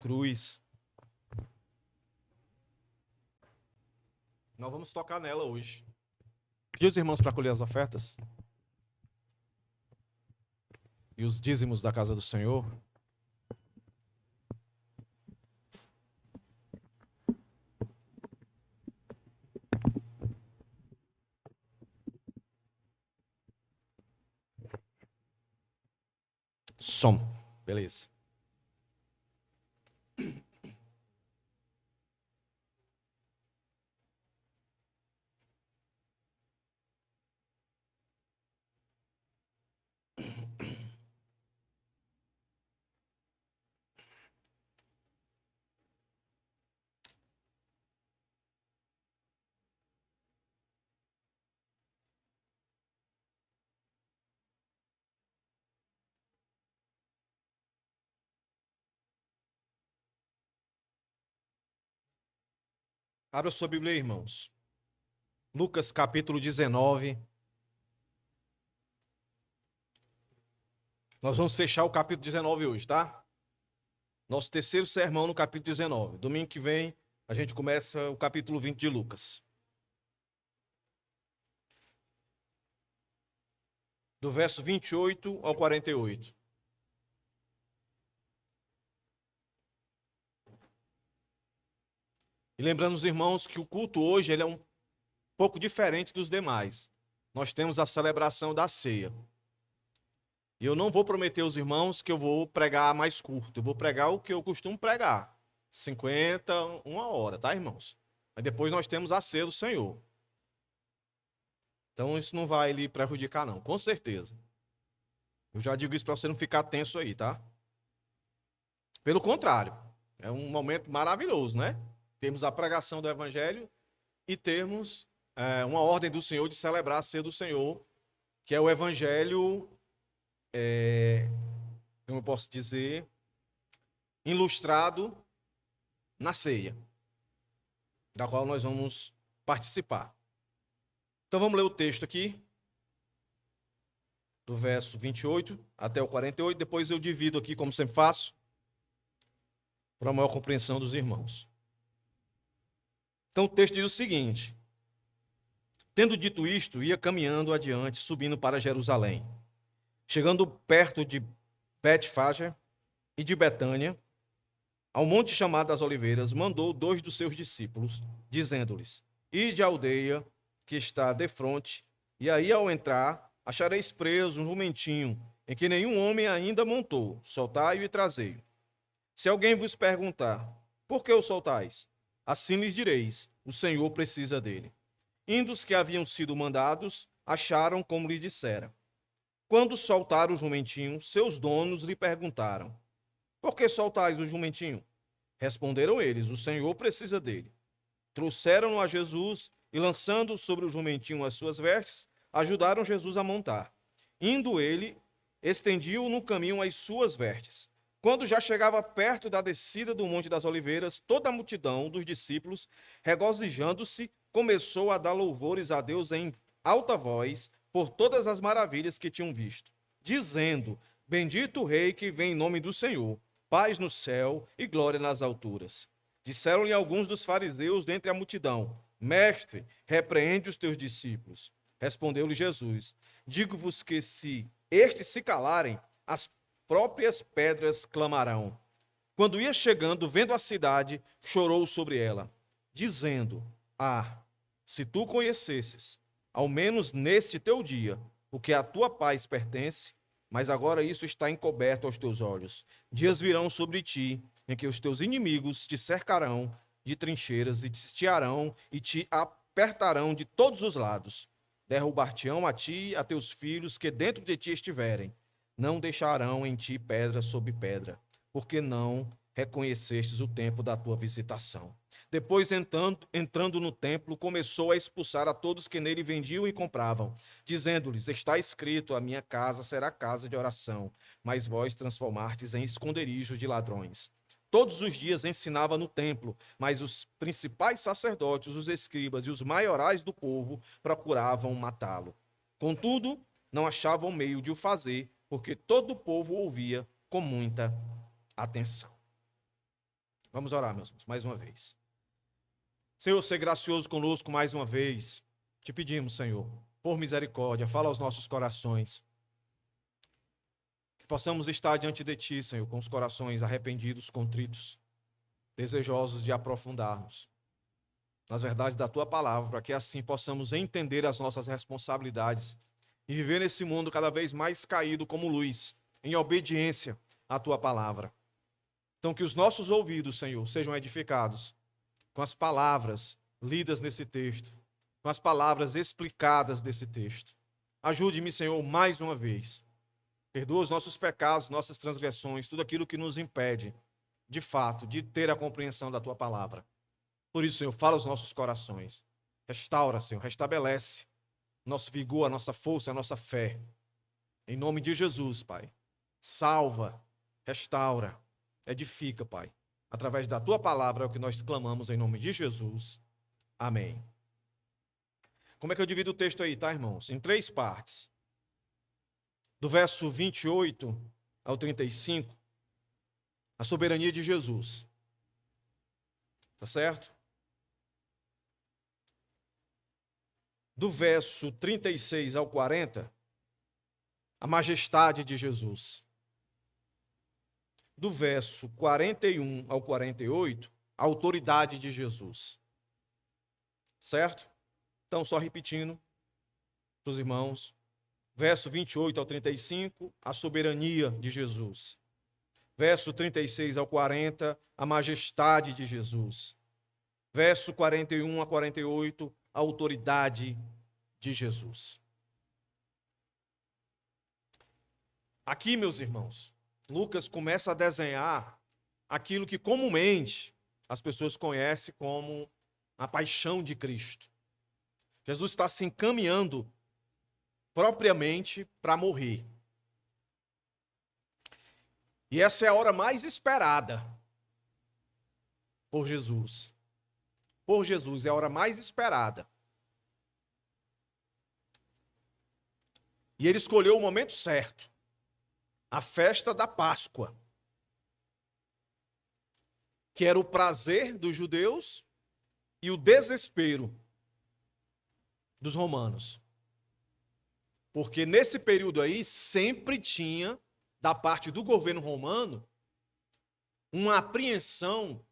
cruz. Nós vamos tocar nela hoje. Pedir os irmãos para colher as ofertas e os dízimos da casa do Senhor. Som. Beleza. Abra sua Bíblia aí, irmãos. Lucas capítulo 19. Nós vamos fechar o capítulo 19 hoje, tá? Nosso terceiro sermão no capítulo 19. Domingo que vem, a gente começa o capítulo 20 de Lucas. Do verso 28 ao 48. E lembrando os irmãos que o culto hoje ele é um pouco diferente dos demais. Nós temos a celebração da ceia. E eu não vou prometer aos irmãos que eu vou pregar mais curto. Eu vou pregar o que eu costumo pregar. 50, 1 hora, tá, irmãos? Mas depois nós temos a ceia do Senhor. Então isso não vai lhe prejudicar, não. Com certeza. Eu já digo isso para você não ficar tenso aí, tá? Pelo contrário. É um momento maravilhoso, né? Temos a pregação do Evangelho e temos uma ordem do Senhor de celebrar a ceia do Senhor, que é o Evangelho, como eu posso dizer, ilustrado na ceia, da qual nós vamos participar. Então vamos ler o texto aqui, do verso 28 até o 48, depois eu divido aqui, como sempre faço, para a maior compreensão dos irmãos. Então o texto diz o seguinte: tendo dito isto, ia caminhando adiante, subindo para Jerusalém. Chegando perto de Betfage e de Betânia, ao monte chamado das Oliveiras, mandou 2 dos seus discípulos, dizendo-lhes: ide à aldeia que está defronte, e aí ao entrar, achareis preso um jumentinho, em que nenhum homem ainda montou, soltai-o e trazei-o. Se alguém vos perguntar, por que o soltais? Assim lhes direis, o Senhor precisa dele. Indo os que haviam sido mandados, acharam como lhe dissera. Quando soltaram o jumentinho, seus donos lhe perguntaram: por que soltais o jumentinho? Responderam eles: o Senhor precisa dele. Trouxeram-no a Jesus e, lançando sobre o jumentinho as suas vestes, ajudaram Jesus a montar. Indo ele, estendiu no caminho as suas vestes. Quando já chegava perto da descida do Monte das Oliveiras, toda a multidão dos discípulos, regozijando-se, começou a dar louvores a Deus em alta voz por todas as maravilhas que tinham visto, dizendo: bendito o Rei que vem em nome do Senhor, paz no céu e glória nas alturas. Disseram-lhe alguns dos fariseus dentre a multidão: mestre, repreende os teus discípulos. Respondeu-lhe Jesus: digo-vos que se estes se calarem, as próprias pedras clamarão. Quando ia chegando, vendo a cidade, chorou sobre ela, dizendo: ah, se tu conhecesses, ao menos neste teu dia, o que à tua paz pertence, mas agora isso está encoberto aos teus olhos. Dias virão sobre ti, em que os teus inimigos te cercarão de trincheiras e te sitiarão e te apertarão de todos os lados. Derrubar-te-ão a ti e a teus filhos que dentro de ti estiverem. Não deixarão em ti pedra sobre pedra, porque não reconhecestes o tempo da tua visitação. Depois, entrando no templo, começou a expulsar a todos que nele vendiam e compravam, dizendo-lhes: está escrito, a minha casa será casa de oração, mas vós transformastes em esconderijo de ladrões. Todos os dias ensinava no templo, mas os principais sacerdotes, os escribas e os maiorais do povo procuravam matá-lo. Contudo, não achavam meio de o fazer, porque todo o povo ouvia com muita atenção. Vamos orar, meus irmãos, mais uma vez. Senhor, ser gracioso conosco mais uma vez. Te pedimos, Senhor, por misericórdia, fala aos nossos corações. Que possamos estar diante de Ti, Senhor, com os corações arrependidos, contritos, desejosos de aprofundarmos nas verdades da Tua palavra, para que assim possamos entender as nossas responsabilidades e viver nesse mundo cada vez mais caído como luz, em obediência à Tua palavra. Então, que os nossos ouvidos, Senhor, sejam edificados com as palavras lidas nesse texto, com as palavras explicadas desse texto. Ajude-me, Senhor, mais uma vez. Perdoa os nossos pecados, nossas transgressões, tudo aquilo que nos impede, de fato, de ter a compreensão da Tua palavra. Por isso, Senhor, fala aos nossos corações. Restaura, Senhor, restabelece nosso vigor, a nossa força, a nossa fé. Em nome de Jesus, Pai. Salva, restaura, edifica, Pai. Através da Tua palavra é o que nós clamamos em nome de Jesus. Amém. Como é que eu divido o texto aí, tá, irmãos? Em 3 partes. Do verso 28 ao 35, a soberania de Jesus. Tá certo? Do verso 36 ao 40, a majestade de Jesus. Do verso 41 ao 48, a autoridade de Jesus. Certo? Então, só repetindo para os irmãos. Verso 28 ao 35, a soberania de Jesus. Verso 36 ao 40, a majestade de Jesus. Verso 41 a 48, a autoridade de Jesus. Aqui, meus irmãos, Lucas começa a desenhar aquilo que comumente as pessoas conhecem como a paixão de Cristo. Jesus está se encaminhando propriamente para morrer. E essa é a hora mais esperada por Jesus. Por Jesus, é a hora mais esperada. E ele escolheu o momento certo. A festa da Páscoa. Que era o prazer dos judeus e o desespero dos romanos. Porque nesse período aí sempre tinha, da parte do governo romano, uma apreensão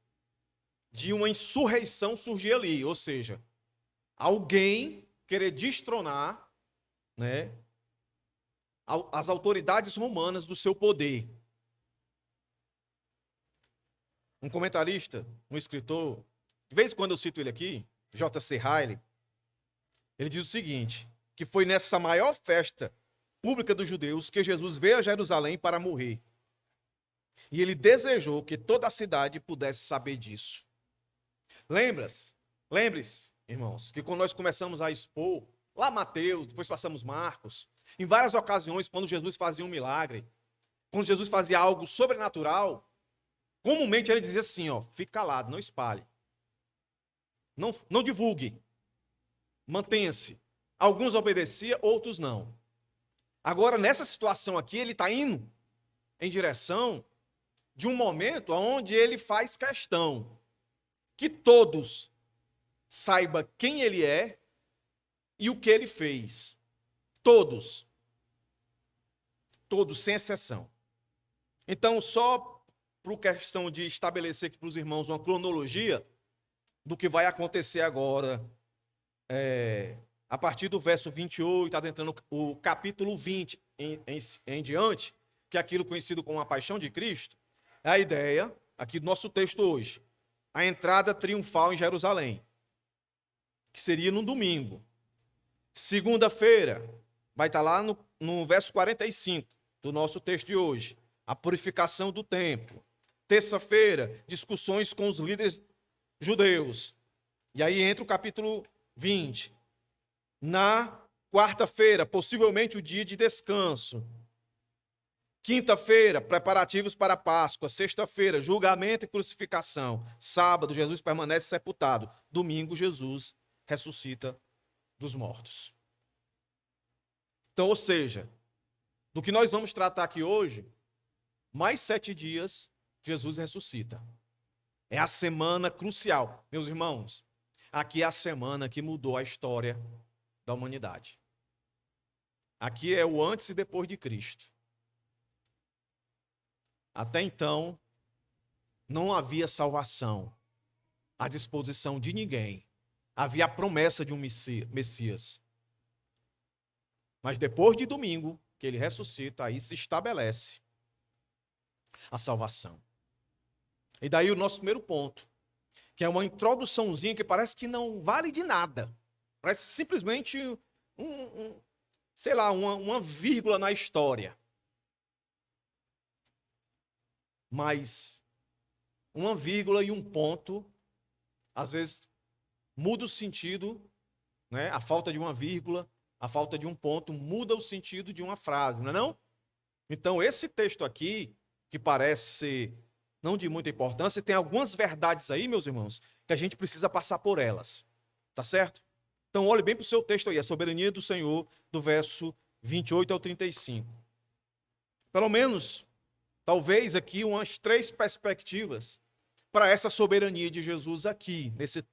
de uma insurreição surgir ali. Ou seja, alguém querer destronar, né, as autoridades romanas do seu poder. Um comentarista, um escritor, de vez em quando eu cito ele aqui, J.C. Ryle, ele diz o seguinte, que foi nessa maior festa pública dos judeus que Jesus veio a Jerusalém para morrer. E ele desejou que toda a cidade pudesse saber disso. Lembre-se, irmãos, que quando nós começamos a expor, lá Mateus, depois passamos Marcos, em várias ocasiões, quando Jesus fazia um milagre, quando Jesus fazia algo sobrenatural, comumente ele dizia assim, ó, fique calado, não espalhe. Não divulgue. Mantenha-se. Alguns obedeciam, outros não. Agora, nessa situação aqui, ele está indo em direção de um momento onde ele faz questão que todos saibam quem ele é e o que ele fez. Todos. Todos, sem exceção. Então, só por questão de estabelecer aqui para os irmãos uma cronologia do que vai acontecer agora, a partir do verso 28, adentrando o capítulo 20 em diante, que é aquilo conhecido como a paixão de Cristo, é a ideia aqui do nosso texto hoje. A entrada triunfal em Jerusalém, que seria no domingo. Segunda-feira, vai estar lá no verso 45 do nosso texto de hoje, a purificação do templo. Terça-feira, discussões com os líderes judeus. E aí entra o capítulo 20. Na quarta-feira, possivelmente o dia de descanso. Quinta-feira, preparativos para a Páscoa. Sexta-feira, julgamento e crucificação. Sábado, Jesus permanece sepultado. Domingo, Jesus ressuscita dos mortos. Então, ou seja, do que nós vamos tratar aqui hoje, mais 7 dias, Jesus ressuscita. É a semana crucial. Meus irmãos, aqui é a semana que mudou a história da humanidade. Aqui é o antes e depois de Cristo. Até então, não havia salvação à disposição de ninguém. Havia a promessa de um Messias. Mas depois de domingo, que ele ressuscita, aí se estabelece a salvação. E daí o nosso primeiro ponto, que é uma introduçãozinha que parece que não vale de nada. Parece simplesmente uma vírgula na história. Mas uma vírgula e um ponto, às vezes, muda o sentido, né? A falta de uma vírgula, a falta de um ponto, muda o sentido de uma frase, não é não? Então, esse texto aqui, que parece ser não de muita importância, tem algumas verdades aí, meus irmãos, que a gente precisa passar por elas. Tá certo? Então, olhe bem para o seu texto aí, a soberania do Senhor, do verso 28 ao 35. Pelo menos, talvez aqui, umas 3 perspectivas para essa soberania de Jesus aqui, nesse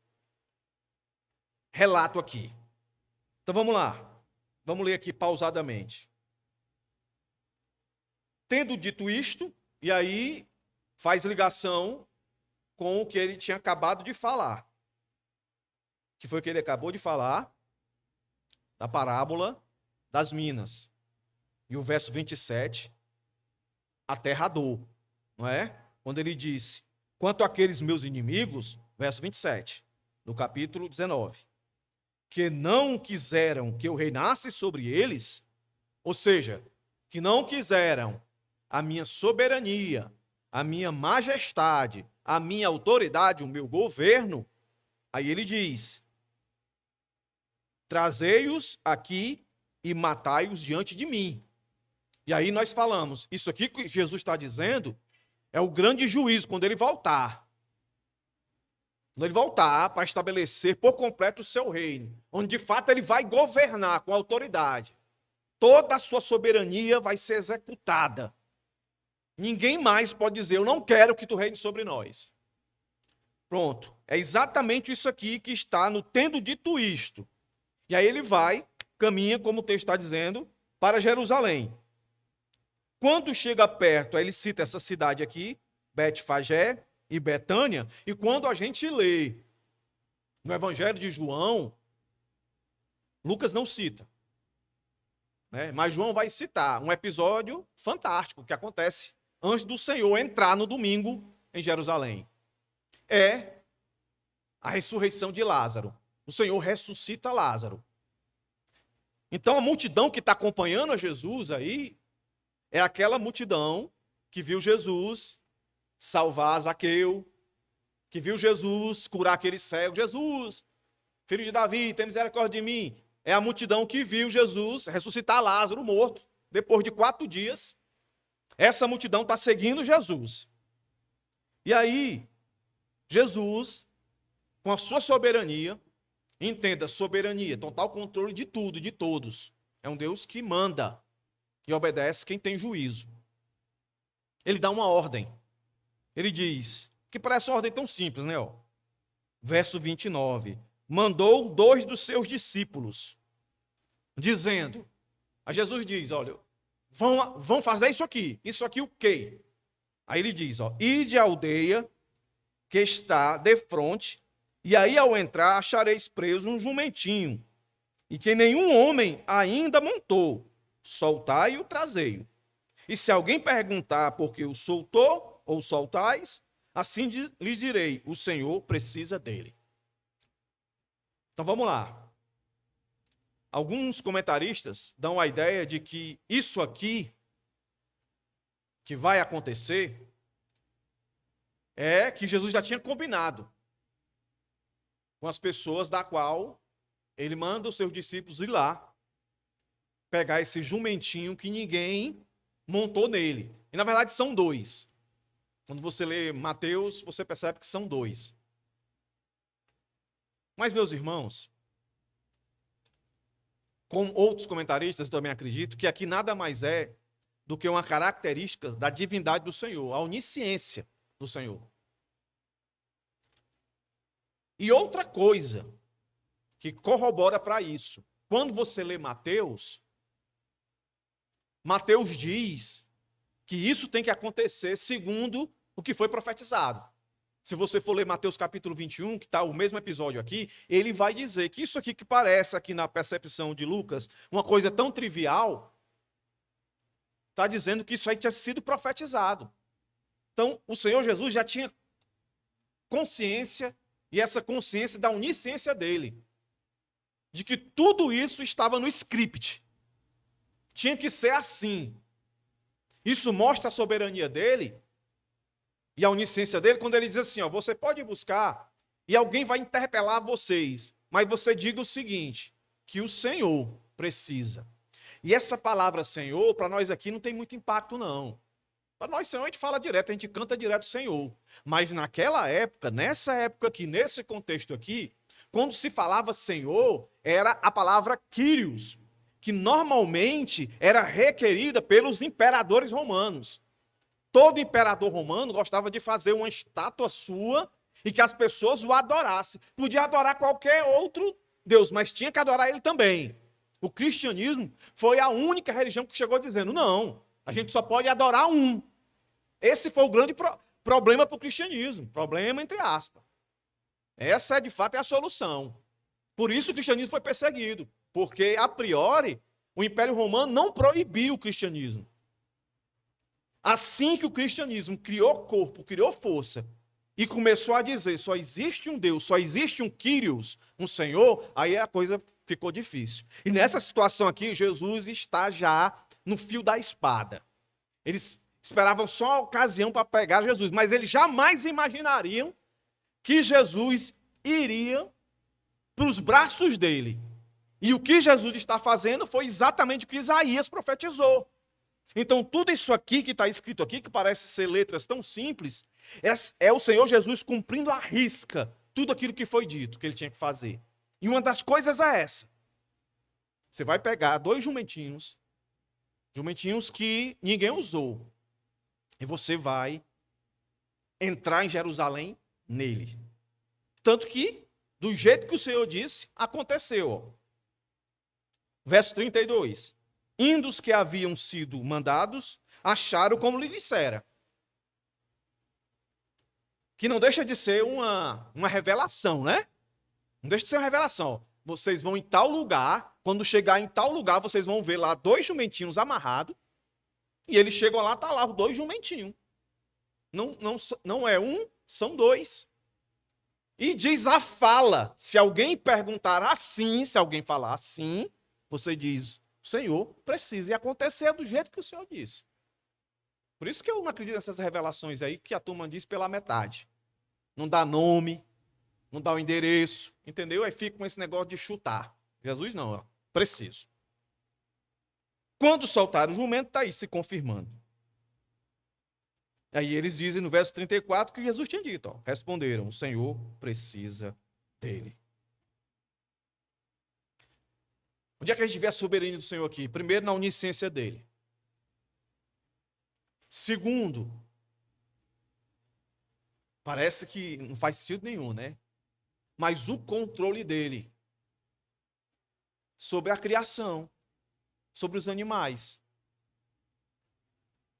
relato aqui. Então, vamos lá. Vamos ler aqui pausadamente. Tendo dito isto, e aí faz ligação com o que ele tinha acabado de falar. Que foi o que ele acabou de falar da parábola das minas. E o verso 27, aterrador, não é? Quando ele disse, quanto àqueles meus inimigos, verso 27, do capítulo 19, que não quiseram que eu reinasse sobre eles, ou seja, que não quiseram a minha soberania, a minha majestade, a minha autoridade, o meu governo, aí ele diz, trazei-os aqui e matai-os diante de mim. E aí nós falamos, isso aqui que Jesus está dizendo é o grande juízo, quando ele voltar. Quando ele voltar para estabelecer por completo o seu reino, onde de fato ele vai governar com autoridade. Toda a sua soberania vai ser executada. Ninguém mais pode dizer, eu não quero que tu reine sobre nós. Pronto, é exatamente isso aqui que está no tendo dito isto. E aí ele vai, caminha, como o texto está dizendo, para Jerusalém. Quando chega perto, aí ele cita essa cidade aqui, Betfagé e Betânia, e quando a gente lê no Evangelho de João, Lucas não cita, né? Mas João vai citar um episódio fantástico que acontece antes do Senhor entrar no domingo em Jerusalém. É a ressurreição de Lázaro. O Senhor ressuscita Lázaro. Então a multidão que está acompanhando a Jesus aí é aquela multidão que viu Jesus salvar Zaqueu, que viu Jesus curar aquele cego. Jesus, filho de Davi, tem misericórdia de mim. É a multidão que viu Jesus ressuscitar Lázaro morto, depois de 4 dias. Essa multidão está seguindo Jesus. E aí, Jesus, com a sua soberania, entenda, soberania, total controle de tudo e de todos. É um Deus que manda e obedece quem tem juízo. Ele dá uma ordem. Ele diz, que parece uma ordem tão simples, né? Verso 29. Mandou 2 dos seus discípulos, dizendo, a Jesus diz, olha, vão fazer isso aqui o quê? Aí ele diz, ide à aldeia que está defronte, e aí ao entrar achareis preso um jumentinho, e que nenhum homem ainda montou, soltai-o, trazei-o. E se alguém perguntar por que o soltou ou soltais, assim lhes direi, o Senhor precisa dele. Então vamos lá. Alguns comentaristas dão a ideia de que isso aqui que vai acontecer é que Jesus já tinha combinado com as pessoas da qual ele manda os seus discípulos ir lá pegar esse jumentinho que ninguém montou nele. E na verdade são 2. Quando você lê Mateus, você percebe que são 2. Mas, meus irmãos, com outros comentaristas, eu também acredito que aqui nada mais é do que uma característica da divindade do Senhor, a onisciência do Senhor. E outra coisa que corrobora para isso, quando você lê Mateus, Mateus diz que isso tem que acontecer segundo o que foi profetizado. Se você for ler Mateus capítulo 21, que está o mesmo episódio aqui, ele vai dizer que isso aqui que parece aqui na percepção de Lucas, uma coisa tão trivial, está dizendo que isso aí tinha sido profetizado. Então, o Senhor Jesus já tinha consciência, e essa consciência da onisciência dele, de que tudo isso estava no script. Tinha que ser assim. Isso mostra a soberania dele e a onisciência dele quando ele diz assim, ó, você pode buscar e alguém vai interpelar vocês, mas você diga o seguinte, que o Senhor precisa. E essa palavra Senhor, para nós aqui, não tem muito impacto, não. Para nós, Senhor, a gente fala direto, a gente canta direto Senhor. Mas naquela época, nessa época aqui, nesse contexto aqui, quando se falava Senhor, era a palavra Kyrios, que normalmente era requerida pelos imperadores romanos. Todo imperador romano gostava de fazer uma estátua sua e que as pessoas o adorassem. Podia adorar qualquer outro Deus, mas tinha que adorar ele também. O cristianismo foi a única religião que chegou dizendo, não, a gente só pode adorar um. Esse foi o grande problema para o cristianismo, problema entre aspas. Essa, de fato, é a solução. Por isso o cristianismo foi perseguido, porque, a priori, o Império Romano não proibiu o cristianismo. Assim que o cristianismo criou corpo, criou força, e começou a dizer, só existe um Deus, só existe um Kyrios, um Senhor, aí a coisa ficou difícil. E nessa situação aqui, Jesus está já no fio da espada. Eles esperavam só a ocasião para pegar Jesus, mas eles jamais imaginariam que Jesus iria para os braços dele. E o que Jesus está fazendo foi exatamente o que Isaías profetizou. Então, tudo isso aqui que está escrito aqui, que parece ser letras tão simples, é o Senhor Jesus cumprindo à risca tudo aquilo que foi dito, que ele tinha que fazer. E uma das coisas é essa. Você vai pegar 2 jumentinhos que ninguém usou, e você vai entrar em Jerusalém nele. Tanto que, do jeito que o Senhor disse, aconteceu. Verso 32. Indo os que haviam sido mandados, acharam como lhe dissera. Que não deixa de ser uma revelação, né? Não deixa de ser uma revelação. Vocês vão em tal lugar, quando chegar em tal lugar, vocês vão ver lá 2 jumentinhos amarrados, e eles chegam lá, tá lá os 2 jumentinhos. Não é um, são 2. E diz a fala, se alguém perguntar assim, se alguém falar assim, você diz, Senhor, precisa acontecer do jeito que o Senhor disse. Por isso que eu não acredito nessas revelações aí que a turma diz pela metade. Não dá nome, não dá o endereço, entendeu? Aí fica com esse negócio de chutar. Jesus não, ó, preciso. Quando soltaram o jumento, está aí se confirmando. Aí eles dizem no verso 34 que Jesus tinha dito, ó, responderam, o Senhor precisa dele. Onde é que a gente vê a soberania do Senhor aqui? Primeiro, na onisciência dele. Segundo, parece que não faz sentido nenhum, né? Mas o controle dele sobre a criação, sobre os animais.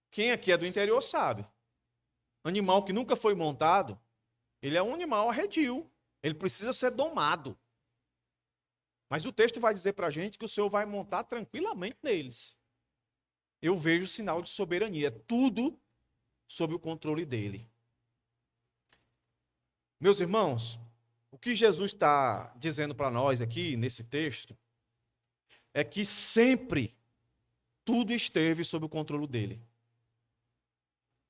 Quem aqui é do interior sabe. Animal que nunca foi montado, ele é um animal arredio. Ele precisa ser domado. Mas o texto vai dizer para a gente que o Senhor vai montar tranquilamente neles. Eu vejo sinal de soberania. É tudo sob o controle dele. Meus irmãos, o que Jesus está dizendo para nós aqui, nesse texto, é que sempre tudo esteve sob o controle dele.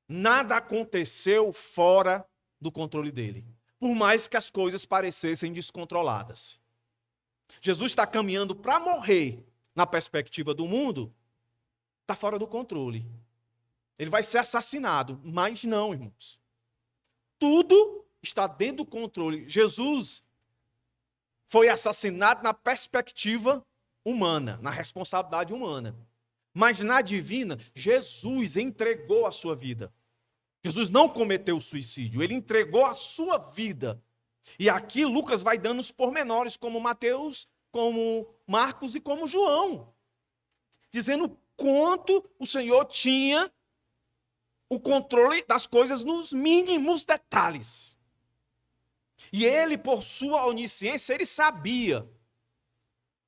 Nada aconteceu fora do controle dele, por mais que as coisas parecessem descontroladas. Jesus está caminhando para morrer na perspectiva do mundo, está fora do controle. Ele vai ser assassinado, mas não, irmãos. Tudo está dentro do controle. Jesus foi assassinado na perspectiva humana, na responsabilidade humana. Mas na divina, Jesus entregou a sua vida. Jesus não cometeu suicídio, ele entregou a sua vida E aqui Lucas vai dando os pormenores, como Mateus, como Marcos e como João, dizendo quanto o Senhor tinha o controle das coisas nos mínimos detalhes. E ele, por sua onisciência, ele sabia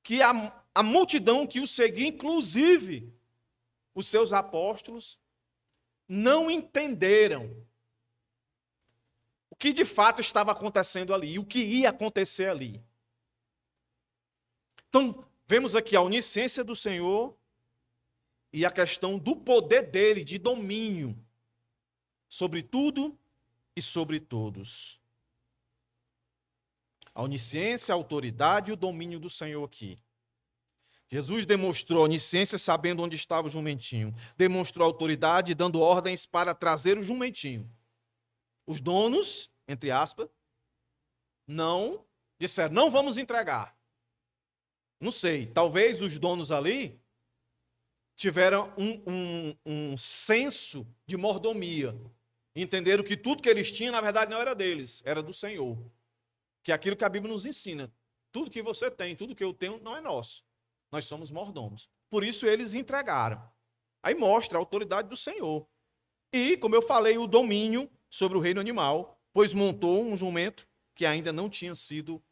que a multidão que o seguia, inclusive os seus apóstolos, não entenderam o que de fato estava acontecendo ali, o que ia acontecer ali. Então, vemos aqui a onisciência do Senhor e a questão do poder dele, de domínio sobre tudo e sobre todos. A onisciência, a autoridade e o domínio do Senhor aqui. Jesus demonstrou onisciência sabendo onde estava o jumentinho. Demonstrou autoridade dando ordens para trazer o jumentinho. Os donos, entre aspas, não disseram, não vamos entregar. Não sei, talvez os donos ali tiveram um senso de mordomia. Entenderam que tudo que eles tinham, na verdade, não era deles, era do Senhor. Que é aquilo que a Bíblia nos ensina. Tudo que você tem, tudo que eu tenho, não é nosso. Nós somos mordomos. Por isso eles entregaram. Aí mostra a autoridade do Senhor. E, como eu falei, o domínio sobre o reino animal, pois montou um jumento que ainda não tinha sido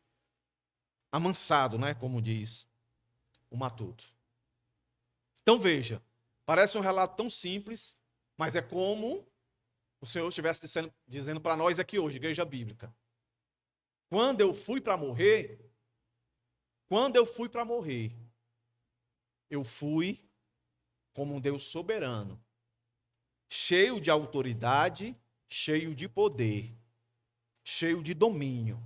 amansado, né? Como diz o Matuto. Então veja, parece um relato tão simples, mas é como o Senhor estivesse dizendo para nós aqui hoje, Igreja Bíblica. Quando eu fui para morrer, eu fui como um Deus soberano, cheio de autoridade, cheio de poder, cheio de domínio.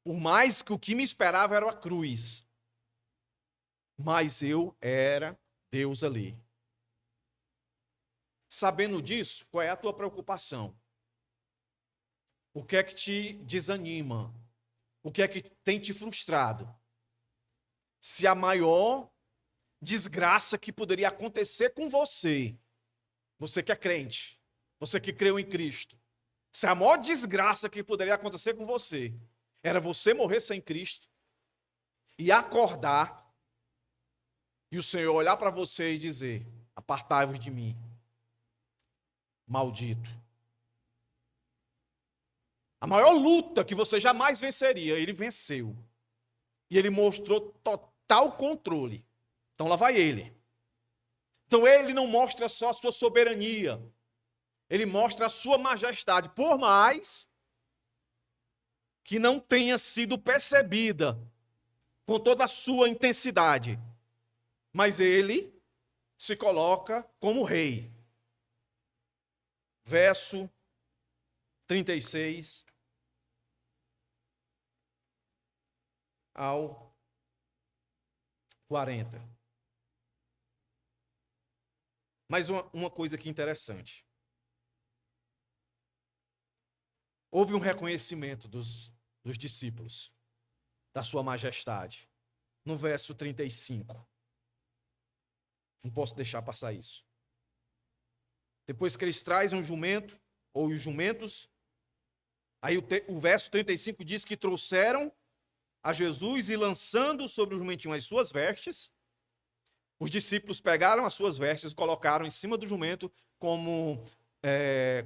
Por mais que o que me esperava era a cruz, mas eu era Deus ali. Sabendo disso, qual é a tua preocupação? O que é que te desanima? O que é que tem te frustrado? Se a maior desgraça que poderia acontecer com você, você que é crente, você que creu em Cristo, se a maior desgraça que poderia acontecer com você era você morrer sem Cristo e acordar e o Senhor olhar para você e dizer, apartai-vos de mim, maldito. A maior luta que você jamais venceria, ele venceu. E ele mostrou total controle. Então lá vai ele. Então ele não mostra só a sua soberania. Ele mostra a sua majestade. Por mais que não tenha sido percebida com toda a sua intensidade. Mas ele se coloca como rei. Verso 36 ao 40. Mas uma coisa aqui interessante. Houve um reconhecimento dos discípulos da sua majestade. No verso 35. Não posso deixar passar isso. Depois que eles trazem um jumento, ou os jumentos, aí o verso 35 diz que trouxeram a Jesus e lançando sobre o jumentinho as suas vestes, os discípulos pegaram as suas vestes e colocaram em cima do jumento como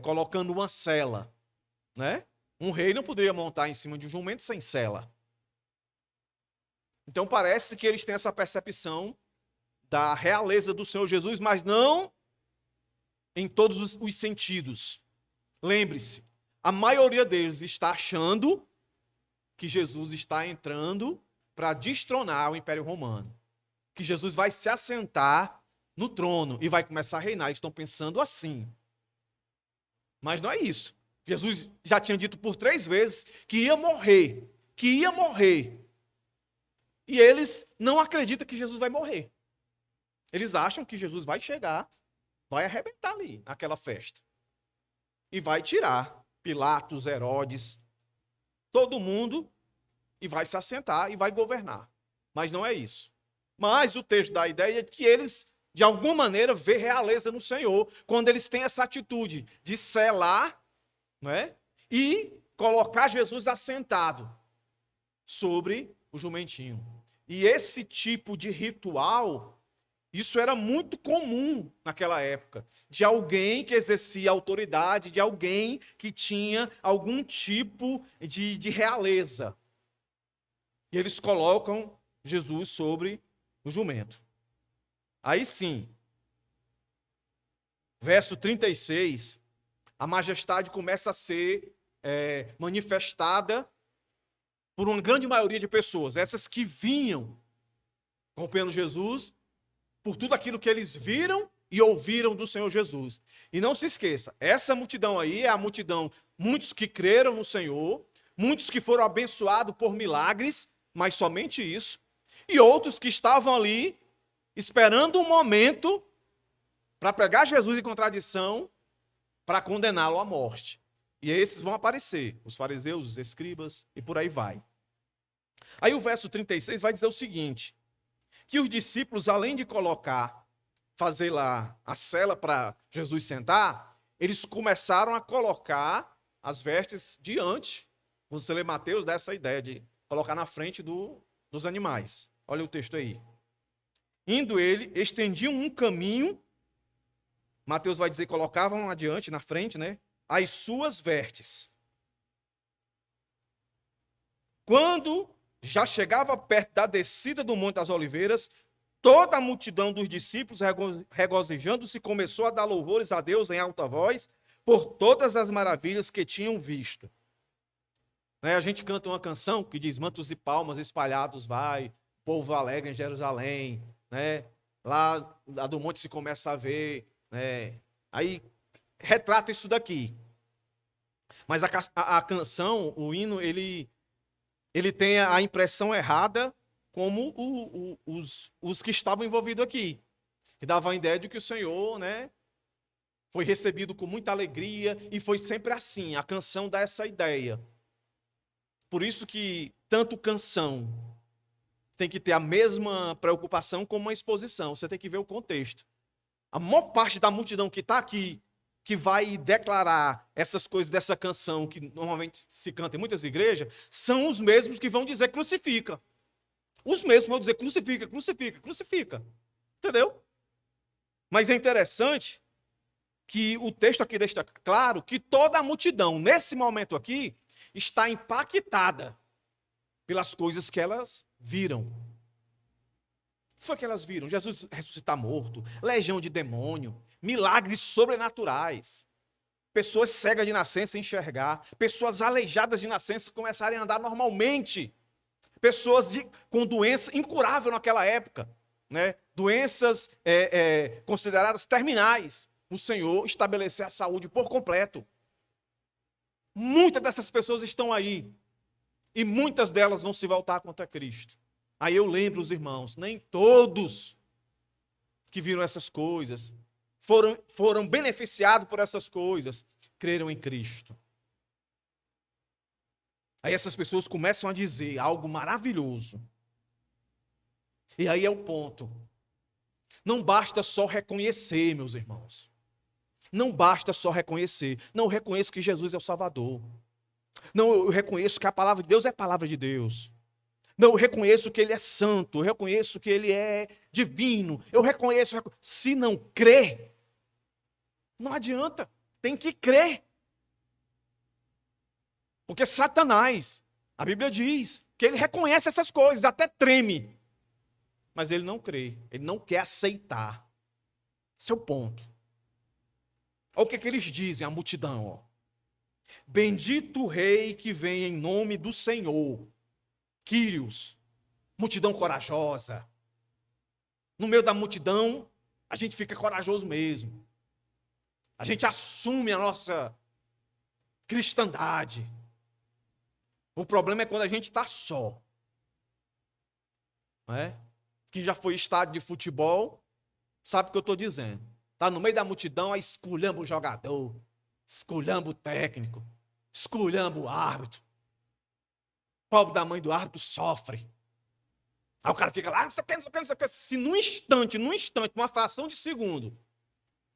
colocando uma sela, né? Um rei não poderia montar em cima de um jumento sem sela. Então parece que eles têm essa percepção da realeza do Senhor Jesus, mas não em todos os sentidos. Lembre-se, a maioria deles está achando que Jesus está entrando para destronar o Império Romano. Que Jesus vai se assentar no trono e vai começar a reinar. Eles estão pensando assim. Mas não é isso. Jesus já tinha dito por 3 vezes que ia morrer. Que ia morrer. E eles não acreditam que Jesus vai morrer. Eles acham que Jesus vai chegar, vai arrebentar ali, naquela festa. E vai tirar Pilatos, Herodes, todo mundo, e vai se assentar e vai governar. Mas não é isso. Mas o texto dá a ideia de que eles, de alguma maneira, vê realeza no Senhor, quando eles têm essa atitude de selar, né? E colocar Jesus assentado sobre o jumentinho. E esse tipo de ritual, isso era muito comum naquela época, de alguém que exercia autoridade, de alguém que tinha algum tipo de realeza. E eles colocam Jesus sobre o jumento. Aí sim, verso 36, a majestade começa a ser manifestada por uma grande maioria de pessoas, essas que vinham acompanhando Jesus, por tudo aquilo que eles viram e ouviram do Senhor Jesus. E não se esqueça, essa multidão aí é a multidão, muitos que creram no Senhor, muitos que foram abençoados por milagres, mas somente isso, e outros que estavam ali esperando um momento para pegar Jesus em contradição, para condená-lo à morte. E esses vão aparecer, os fariseus, os escribas, e por aí vai. Aí o verso 36 vai dizer o seguinte, que os discípulos, além de fazer lá a cela para Jesus sentar, eles começaram a colocar as vestes diante. Você lê Mateus, dá essa ideia de colocar na frente dos animais. Olha o texto aí. Indo ele, estendiam um caminho, Mateus vai dizer, colocavam adiante, na frente, né? As suas vestes. Quando já chegava perto da descida do Monte das Oliveiras, toda a multidão dos discípulos, regozijando-se, começou a dar louvores a Deus em alta voz por todas as maravilhas que tinham visto. A gente canta uma canção que diz, mantos e palmas espalhados vai, povo alegre em Jerusalém, lá do monte se começa a ver, aí retrata isso daqui. Mas a canção, o hino, ele tem a impressão errada como os que estavam envolvidos aqui, que davam a ideia de que o Senhor, foi recebido com muita alegria, e foi sempre assim, a canção dá essa ideia. Por isso que tanto canção tem que ter a mesma preocupação como uma exposição, você tem que ver o contexto. A maior parte da multidão que está aqui, que vai declarar essas coisas dessa canção, que normalmente se canta em muitas igrejas, são os mesmos que vão dizer crucifica. Os mesmos vão dizer crucifica, crucifica, crucifica. Entendeu? Mas é interessante que o texto aqui deixa claro que toda a multidão, nesse momento aqui, está impactada pelas coisas que elas viram. O que foi que elas viram? Jesus ressuscitar morto, legião de demônio, milagres sobrenaturais, pessoas cegas de nascença enxergar, pessoas aleijadas de nascença começarem a andar normalmente, pessoas com doença incurável naquela época, doenças consideradas terminais, o Senhor estabelecer a saúde por completo. Muitas dessas pessoas estão aí, e muitas delas vão se voltar contra Cristo. Aí eu lembro os irmãos, nem todos que viram essas coisas, foram beneficiados por essas coisas, creram em Cristo. Aí essas pessoas começam a dizer algo maravilhoso. E aí é o ponto. Não basta só reconhecer, meus irmãos. Não basta só reconhecer. Não, eu reconheço que Jesus é o Salvador. Não, eu reconheço que a palavra de Deus é a palavra de Deus. Não, eu reconheço que Ele é santo. Eu reconheço que Ele é divino. Eu reconheço. Se não crer, não adianta. Tem que crer. Porque Satanás, a Bíblia diz, que ele reconhece essas coisas, até treme. Mas ele não crê. Ele não quer aceitar. Esse é o ponto. Olha o que eles dizem, a multidão. Ó. Bendito o rei que vem em nome do Senhor. Quírios, multidão corajosa. No meio da multidão, a gente fica corajoso mesmo. A gente assume a nossa cristandade. O problema é quando a gente está só. Não é? Que já foi estádio de futebol, sabe o que eu estou dizendo. Está no meio da multidão, aí esculhamba o jogador, esculhamba o técnico, esculhamba o árbitro. O pobre da mãe do árbitro sofre. Aí o cara fica lá, não sei o que, não sei o que, não sei o que. Se num instante, uma fração de segundo,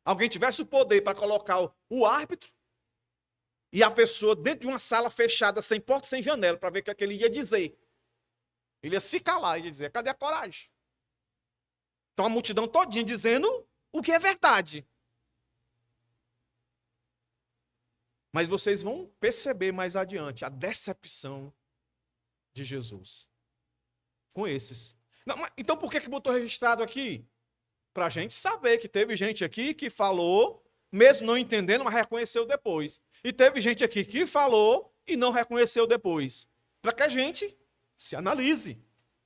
alguém tivesse o poder para colocar o árbitro, e a pessoa dentro de uma sala fechada, sem porta, sem janela, para ver o que é que ele ia dizer. Ele ia se calar, ele ia dizer, cadê a coragem? Então a multidão todinha dizendo o que é verdade. Mas vocês vão perceber mais adiante a decepção de Jesus com esses. Não, então por que botou registrado aqui? Para a gente saber que teve gente aqui que falou, mesmo não entendendo, mas reconheceu depois. E teve gente aqui que falou e não reconheceu depois. Para que a gente se analise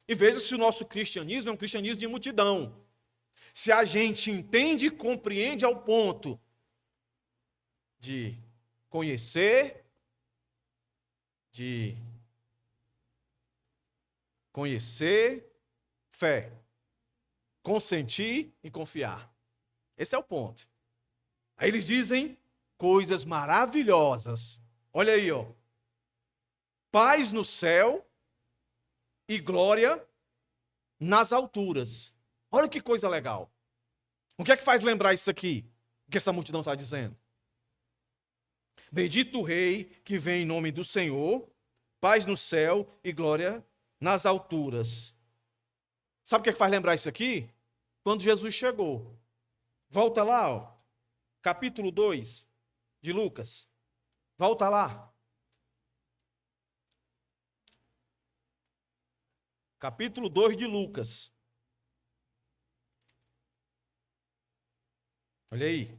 e veja se o nosso cristianismo é um cristianismo de multidão. Se a gente entende e compreende ao ponto de conhecer, fé, consentir e confiar. Esse é o ponto. Aí eles dizem coisas maravilhosas. Olha aí, ó. Paz no céu e glória nas alturas. Olha que coisa legal. O que é que faz lembrar isso aqui? O que essa multidão está dizendo? Bendito o Rei que vem em nome do Senhor, paz no céu e glória nas alturas. Sabe o que é que faz lembrar isso aqui? Quando Jesus chegou. Volta lá, ó, capítulo 2 de Lucas. Volta lá. Capítulo 2 de Lucas. Olha aí.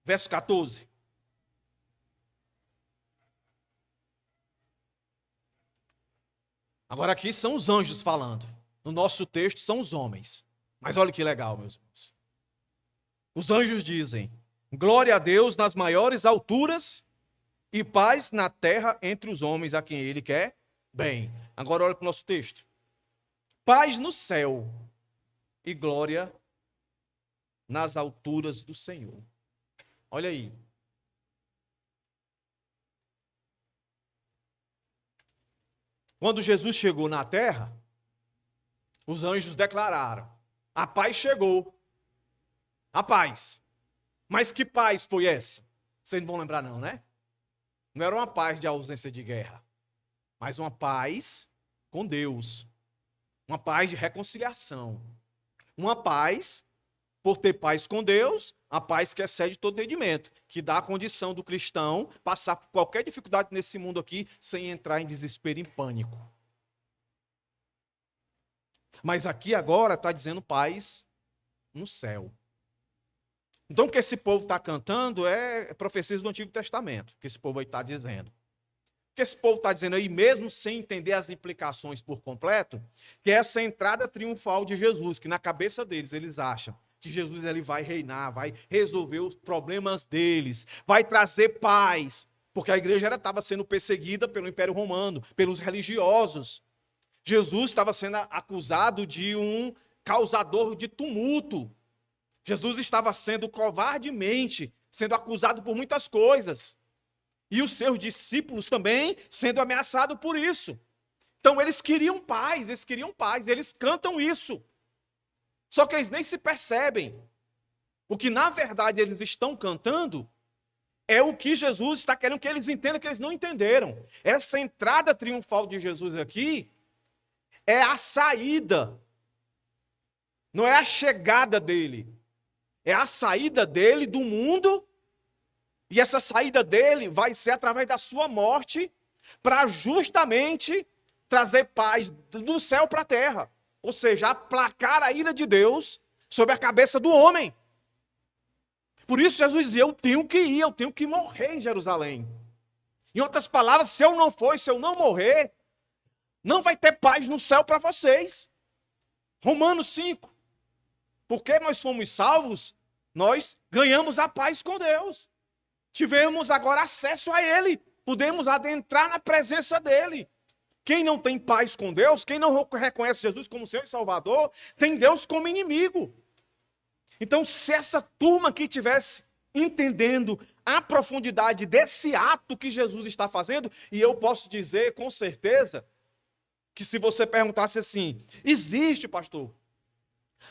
Verso 14. Agora aqui são os anjos falando. No nosso texto são os homens. Mas olha que legal, meus irmãos. Os anjos dizem: glória a Deus nas maiores alturas e paz na terra entre os homens a quem Ele quer bem. Agora olha para o nosso texto. Paz no céu e glória nas alturas do Senhor. Olha aí. Quando Jesus chegou na terra, os anjos declararam: a paz chegou. A paz. Mas que paz foi essa? Vocês não vão lembrar não, né? Não era uma paz de ausência de guerra, mas uma paz com Deus. Uma paz de reconciliação. Uma paz, por ter paz com Deus, a paz que excede todo entendimento, que dá a condição do cristão passar por qualquer dificuldade nesse mundo aqui sem entrar em desespero e em pânico. Mas aqui agora está dizendo paz no céu. Então o que esse povo está cantando é profecias do Antigo Testamento, que esse povo aí está dizendo. O que esse povo está dizendo aí, mesmo sem entender as implicações por completo, que é essa entrada triunfal de Jesus, que na cabeça deles eles acham que Jesus ele vai reinar, vai resolver os problemas deles, vai trazer paz, porque a igreja estava sendo perseguida pelo Império Romano, pelos religiosos. Jesus estava sendo acusado de um causador de tumulto. Jesus estava sendo covardemente, sendo acusado por muitas coisas. E os seus discípulos também sendo ameaçados por isso. Então eles queriam paz, eles cantam isso. Só que eles nem se percebem. O que na verdade eles estão cantando é o que Jesus está querendo que eles entendam, que eles não entenderam. Essa entrada triunfal de Jesus aqui é a saída, não é a chegada dele. É a saída dele do mundo, e essa saída dele vai ser através da sua morte, para justamente trazer paz do céu para a terra. Ou seja, aplacar a ira de Deus sobre a cabeça do homem. Por isso Jesus dizia: eu tenho que ir, eu tenho que morrer em Jerusalém. Em outras palavras, se eu não morrer, não vai ter paz no céu para vocês. Romanos 5. Porque nós fomos salvos, nós ganhamos a paz com Deus. Tivemos agora acesso a Ele. Podemos adentrar na presença dEle. Quem não tem paz com Deus, quem não reconhece Jesus como Senhor e Salvador, tem Deus como inimigo. Então, se essa turma aqui tivesse entendendo a profundidade desse ato que Jesus está fazendo, e eu posso dizer com certeza que se você perguntasse assim: existe, pastor,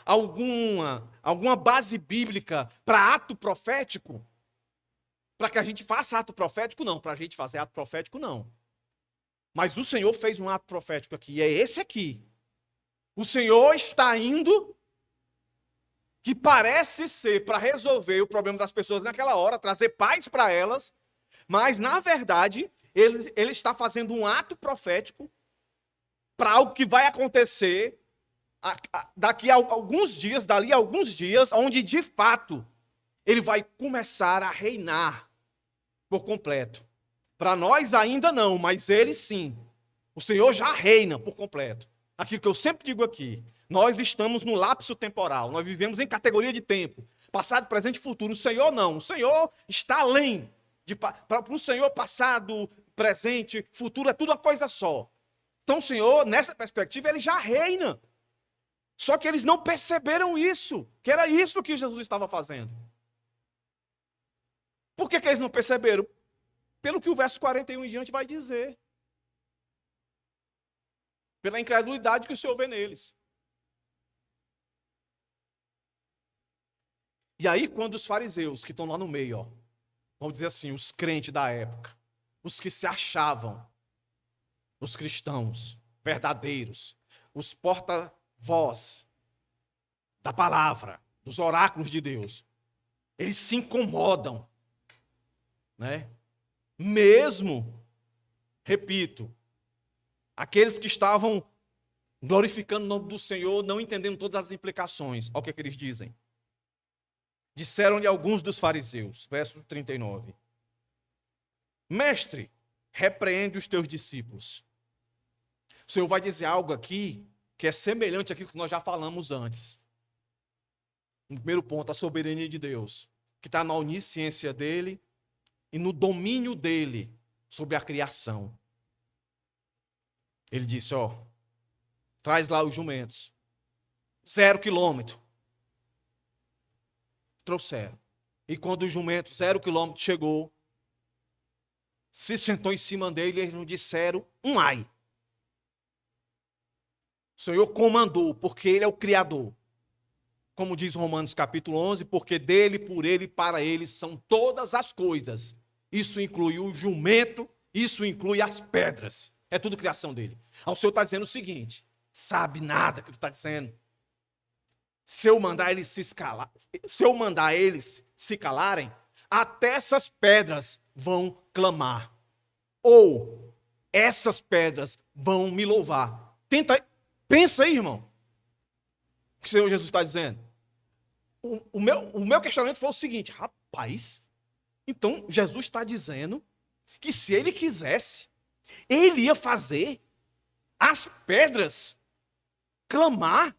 alguma base bíblica para ato profético? para que a gente faça ato profético, não. Para a gente fazer ato profético, não. Mas o Senhor fez um ato profético aqui, e é esse aqui. O Senhor está indo, que parece ser para resolver o problema das pessoas naquela hora, trazer paz para elas, mas, na verdade, ele está fazendo um ato profético para algo que vai acontecer dali a alguns dias, onde, de fato, ele vai começar a reinar por completo. Para nós ainda não, mas ele sim. O Senhor já reina por completo. Aquilo que eu sempre digo aqui, nós estamos no lapso temporal, nós vivemos em categoria de tempo, passado, presente e futuro. O Senhor não, o Senhor está além. Para o Senhor, passado, presente, futuro, é tudo uma coisa só. Então o Senhor, nessa perspectiva, ele já reina. Só que eles não perceberam isso, que era isso que Jesus estava fazendo. Por que eles não perceberam? Pelo que o verso 41 em diante vai dizer. Pela incredulidade que o Senhor vê neles. E aí, quando os fariseus, que estão lá no meio, vamos dizer assim, os crentes da época, os que se achavam, os cristãos verdadeiros, os porta-voz da palavra, dos oráculos de Deus, eles se incomodam, né? Mesmo, repito, aqueles que estavam glorificando o nome do Senhor, não entendendo todas as implicações. Olha o que eles dizem. Disseram-lhe alguns dos fariseus, verso 39. Mestre, repreende os teus discípulos. O Senhor vai dizer algo aqui que é semelhante àquilo que nós já falamos antes. No primeiro ponto, a soberania de Deus, que está na onisciência dele e no domínio dele sobre a criação. Ele disse, traz lá os jumentos. 0 quilômetro. Trouxeram. E quando o jumento 0 quilômetro chegou, se sentou em cima dele e eles não disseram um ai. O Senhor comandou, porque ele é o Criador. Como diz Romanos capítulo 11, porque dele, por ele e para ele são todas as coisas. Isso inclui o jumento, isso inclui as pedras. É tudo criação dele. O Senhor está dizendo o seguinte, sabe nada que tu está dizendo. Se eu mandar eles se calarem, até essas pedras vão clamar. Ou essas pedras vão me louvar. Pensa aí, irmão. O que o Senhor Jesus está dizendo. O meu questionamento foi o seguinte, rapaz, então Jesus está dizendo que se ele quisesse, ele ia fazer as pedras clamar.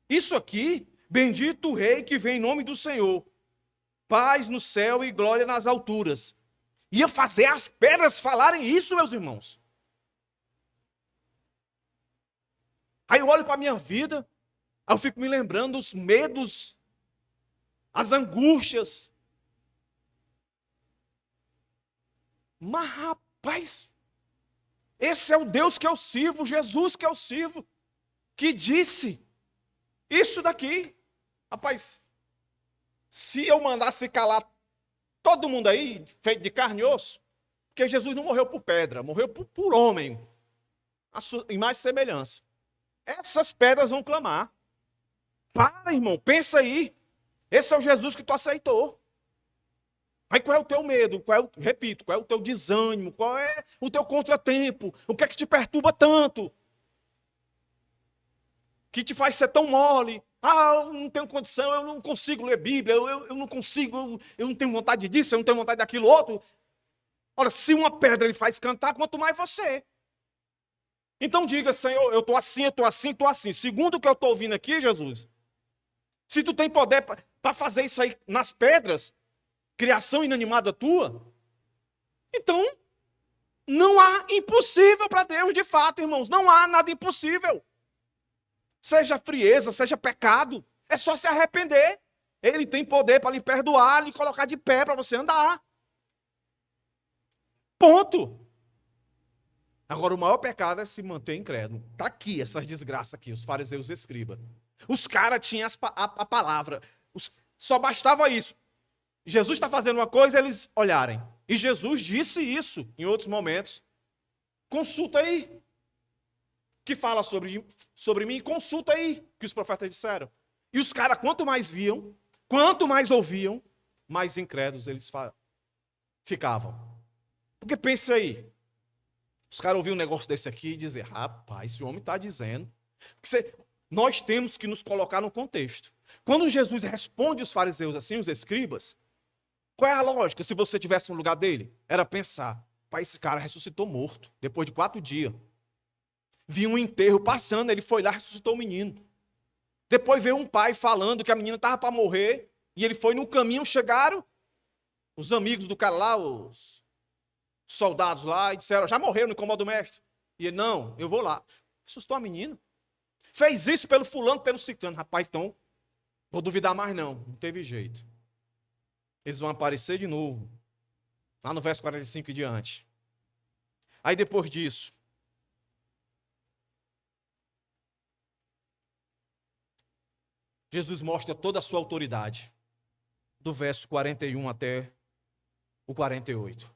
Isso aqui, bendito o rei que vem em nome do Senhor, paz no céu e glória nas alturas. Ia fazer as pedras falarem isso, meus irmãos. Aí eu olho para a minha vida, aí eu fico me lembrando os medos, as angústias. Mas, rapaz, esse é o Deus que eu sirvo, Jesus que eu sirvo, que disse isso daqui. Rapaz, se eu mandasse calar todo mundo aí, feito de carne e osso, porque Jesus não morreu por pedra, morreu por homem, a sua imagem e semelhança. Essas pedras vão clamar. Para, irmão, pensa aí. Esse é o Jesus que tu aceitou. Aí qual é o teu medo? Repito, qual é o teu desânimo? Qual é o teu contratempo? O que é que te perturba tanto? Que te faz ser tão mole? Eu não tenho condição, eu não consigo ler Bíblia, eu não consigo, eu não tenho vontade disso, eu não tenho vontade daquilo outro. Ora, se uma pedra ele faz cantar, quanto mais você. Então diga, Senhor, eu estou assim, eu estou assim, estou assim. Segundo o que eu estou ouvindo aqui, Jesus, se tu tem poder para fazer isso aí nas pedras, criação inanimada tua, então não há impossível para Deus, de fato, irmãos. Não há nada impossível. Seja frieza, seja pecado, é só se arrepender. Ele tem poder para lhe perdoar, lhe colocar de pé para você andar. Ponto. Agora, o maior pecado é se manter incrédulo. Está aqui, essas desgraças aqui, os fariseus e escribas. Os caras tinham a palavra. Só bastava isso. Jesus está fazendo uma coisa, eles olharem. E Jesus disse isso em outros momentos. Consulta aí. Que fala sobre mim, consulta aí o que os profetas disseram. E os caras, quanto mais viam, quanto mais ouviam, mais incrédulos eles ficavam. Porque pensa aí, os caras ouviam um negócio desse aqui e dizer, rapaz, esse homem está dizendo. Nós temos que nos colocar no contexto. Quando Jesus responde os fariseus assim, os escribas, qual é a lógica se você tivesse no lugar dele? Era pensar, pai, esse cara ressuscitou morto, depois de 4 dias. Viu um enterro passando, ele foi lá e ressuscitou o menino. Depois veio um pai falando que a menina estava para morrer, e ele foi no caminho, chegaram os amigos do cara lá, os soldados lá, e disseram, já morreu no incômodo do mestre. E ele, não, eu vou lá. Ressuscitou a menina. Fez isso pelo fulano, pelo ciclano. Rapaz, então, vou duvidar mais não. Não teve jeito. Eles vão aparecer de novo. Lá no verso 45 e diante. Aí depois disso, Jesus mostra toda a sua autoridade. Do verso 41 até o 48.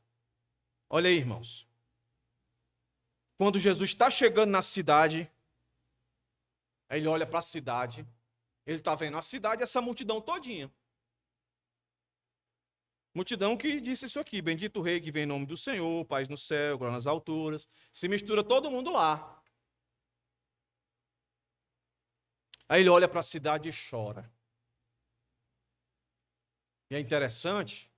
Olha aí, irmãos. Quando Jesus está chegando na cidade, aí ele olha para a cidade, ele está vendo a cidade, essa multidão todinha. Multidão que disse isso aqui, bendito o rei que vem em nome do Senhor, paz no céu, glória nas alturas. Se mistura todo mundo lá. Aí ele olha para a cidade e chora. E é interessante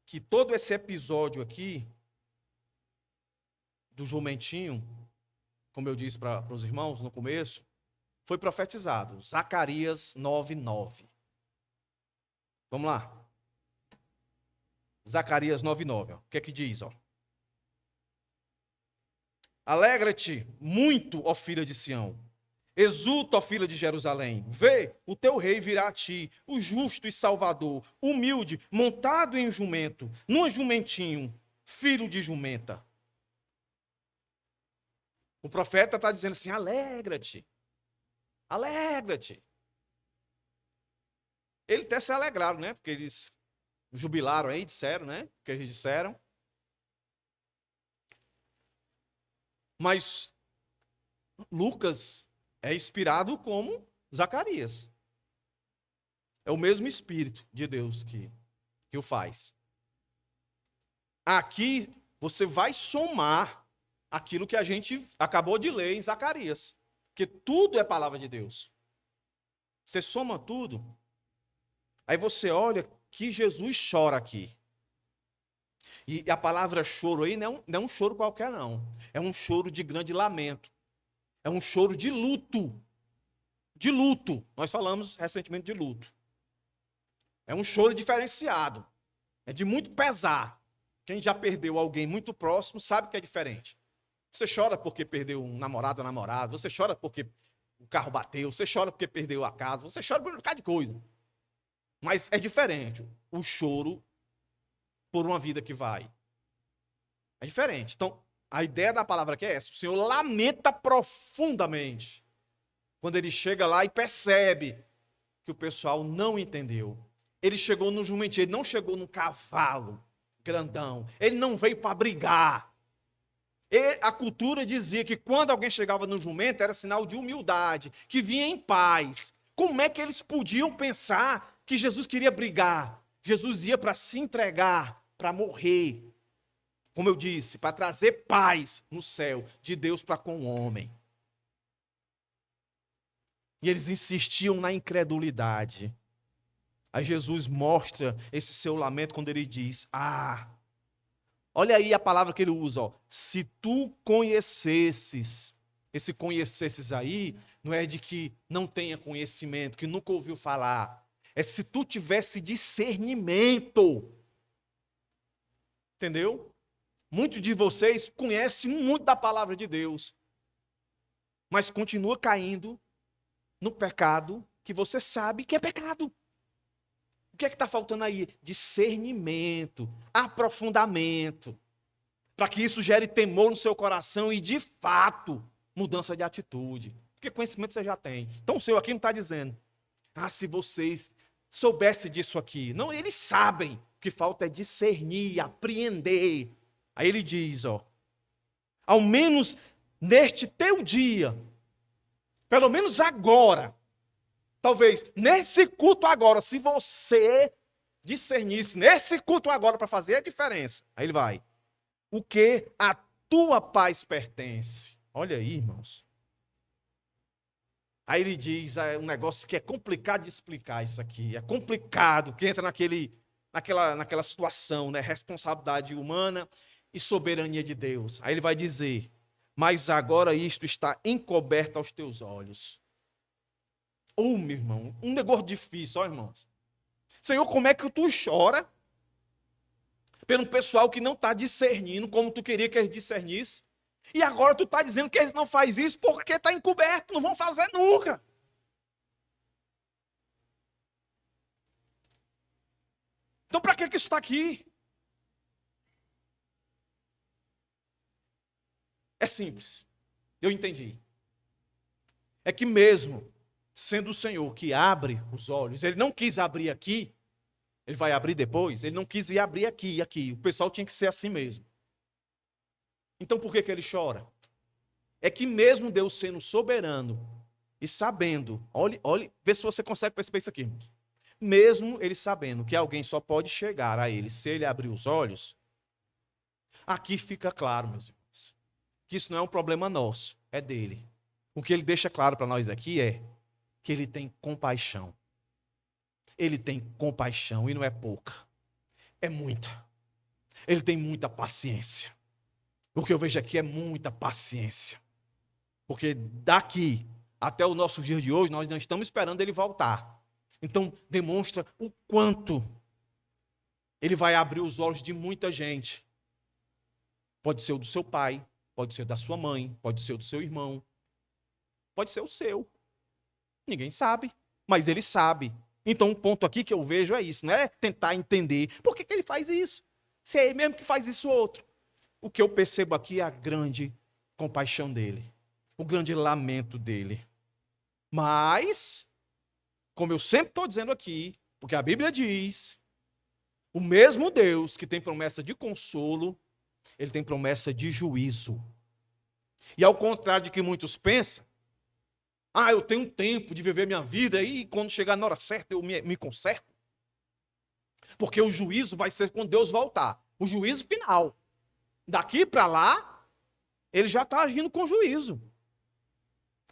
que todo esse episódio aqui, do jumentinho, como eu disse para os irmãos no começo, foi profetizado. Zacarias 9:9. Vamos lá. Zacarias 9:9. O que é que diz? Alegra-te muito, ó filha de Sião. Exulta, ó filha de Jerusalém. Vê, o teu rei virá a ti, o justo e salvador, humilde, montado em um jumento, num jumentinho, filho de jumenta. O profeta está dizendo assim, alegra-te. Alegra-te. Eles até se alegraram, né? Porque eles jubilaram aí, disseram, né? O que eles disseram. Mas Lucas é inspirado como Zacarias. É o mesmo Espírito de Deus que o faz. Aqui você vai somar aquilo que a gente acabou de ler em Zacarias. Porque tudo é palavra de Deus. Você soma tudo. Aí você olha que Jesus chora aqui. E a palavra choro aí não é um choro qualquer, não. É um choro de grande lamento. É um choro de luto. De luto. Nós falamos recentemente de luto. É um choro diferenciado. É de muito pesar. Quem já perdeu alguém muito próximo sabe que é diferente. Você chora porque perdeu um namorado ou namorada. Você chora porque o carro bateu. Você chora porque perdeu a casa. Você chora por um bocado de coisa. Mas é diferente. O choro por uma vida que vai. É diferente. Então, a ideia da palavra aqui é essa. O Senhor lamenta profundamente quando ele chega lá e percebe que o pessoal não entendeu. Ele chegou no jumentinho, ele não chegou num cavalo grandão. Ele não veio para brigar. A cultura dizia que quando alguém chegava no jumento era sinal de humildade, que vinha em paz. Como é que eles podiam pensar que Jesus queria brigar? Jesus ia para se entregar, para morrer. Como eu disse, para trazer paz no céu de Deus para com o homem. E eles insistiam na incredulidade. Aí Jesus mostra esse seu lamento quando ele diz, olha aí a palavra que ele usa, se tu conhecesses, esse conhecesses aí, não é de que não tenha conhecimento, que nunca ouviu falar, é se tu tivesse discernimento, entendeu? Muitos de vocês conhecem muito da palavra de Deus, mas continua caindo no pecado que você sabe que é pecado. O que é que está faltando aí? Discernimento, aprofundamento, para que isso gere temor no seu coração e, de fato, mudança de atitude. Porque conhecimento você já tem. Então o Senhor aqui não está dizendo, se vocês soubesse disso aqui. Não, eles sabem. O que falta é discernir, apreender. Aí ele diz, ao menos neste teu dia, pelo menos agora, talvez nesse culto agora, se você discernisse nesse culto agora para fazer a diferença. Aí ele vai. O que a tua paz pertence. Olha aí, irmãos. Aí ele diz um negócio que é complicado de explicar isso aqui. É complicado, que entra naquela situação, né? Responsabilidade humana e soberania de Deus. Aí ele vai dizer, mas agora isto está encoberto aos teus olhos. Meu irmão, um negócio difícil, irmãos. Senhor, como é que tu chora pelo pessoal que não está discernindo como tu queria que eles discernissem? E agora tu está dizendo que eles não fazem isso porque está encoberto, não vão fazer nunca. Então para que isso está aqui? É simples, eu entendi. É que mesmo sendo o Senhor que abre os olhos, ele não quis abrir aqui, ele vai abrir depois, ele não quis ir abrir aqui e aqui. O pessoal tinha que ser assim mesmo. Então por que ele chora? É que mesmo Deus sendo soberano e sabendo, olhe, vê se você consegue perceber isso aqui, irmãos. Mesmo ele sabendo que alguém só pode chegar a ele se ele abrir os olhos, aqui fica claro, meus irmãos, que isso não é um problema nosso, é dele. O que ele deixa claro para nós aqui é que ele tem compaixão. Ele tem compaixão e não é pouca, é muita. Ele tem muita paciência. O que eu vejo aqui é muita paciência. Porque daqui até o nosso dia de hoje, nós não estamos esperando ele voltar. Então, demonstra o quanto ele vai abrir os olhos de muita gente. Pode ser o do seu pai, pode ser da sua mãe, pode ser o do seu irmão, pode ser o seu. Ninguém sabe, mas ele sabe. Então, um ponto aqui que eu vejo é isso, não é tentar entender por que ele faz isso. Se é ele mesmo que faz isso outro. O que eu percebo aqui é a grande compaixão dele, o grande lamento dele. Mas, como eu sempre estou dizendo aqui, porque a Bíblia diz, o mesmo Deus que tem promessa de consolo, ele tem promessa de juízo. E ao contrário de que muitos pensam, eu tenho tempo de viver minha vida e quando chegar na hora certa eu me conserto. Porque o juízo vai ser quando Deus voltar. O juízo final. Daqui para lá, ele já está agindo com juízo.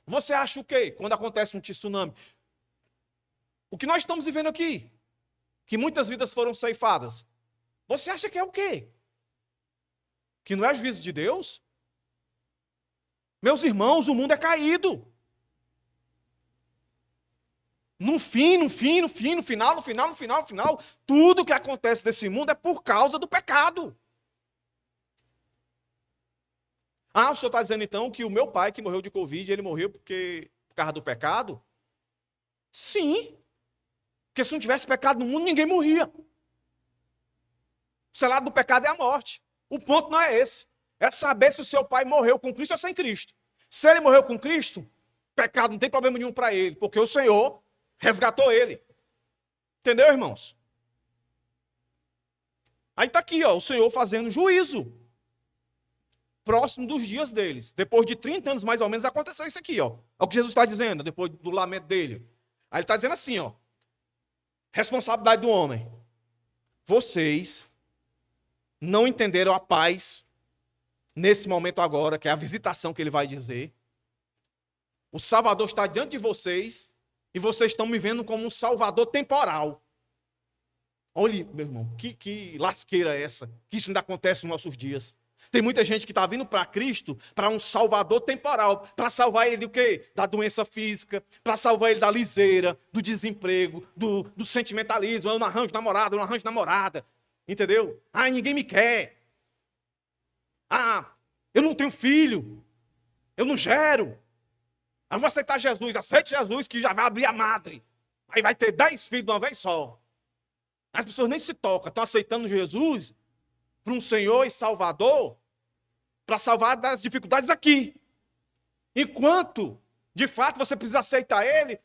Você acha o quê? Quando acontece um tsunami? O que nós estamos vivendo aqui? Que muitas vidas foram ceifadas. Você acha que é o quê? Que não é juízo de Deus? Meus irmãos, o mundo é caído. No final, tudo que acontece nesse mundo é por causa do pecado. O senhor está dizendo então que o meu pai que morreu de Covid, ele morreu por causa do pecado? Sim. Porque se não tivesse pecado no mundo, ninguém morria. O salário do pecado é a morte. O ponto não é esse. É saber se o seu pai morreu com Cristo ou sem Cristo. Se ele morreu com Cristo, pecado não tem problema nenhum para ele, porque o Senhor resgatou ele. Entendeu, irmãos? Aí está aqui, o Senhor fazendo juízo. Próximo dos dias deles. Depois de 30 anos, mais ou menos, aconteceu isso aqui. É o que Jesus está dizendo, depois do lamento dele. Aí ele está dizendo assim, responsabilidade do homem. Vocês não entenderam a paz nesse momento agora, que é a visitação que ele vai dizer. O Salvador está diante de vocês e vocês estão me vendo como um Salvador temporal. Olha, meu irmão, que lasqueira é essa? Que isso ainda acontece nos nossos dias. Tem muita gente que está vindo para Cristo para um Salvador temporal, para salvar ele do quê? Da doença física, para salvar ele da liseira, do desemprego, do sentimentalismo. Eu não arranjo namorado, eu não arranjo namorada. Entendeu? Ninguém me quer. Eu não tenho filho. Eu não gero. Eu vou aceitar Jesus. Aceite Jesus que já vai abrir a madre. Aí vai ter 10 filhos de uma vez só. As pessoas nem se tocam. Estão aceitando Jesus para um Senhor e Salvador para salvar das dificuldades aqui. Enquanto, de fato, você precisa aceitar Ele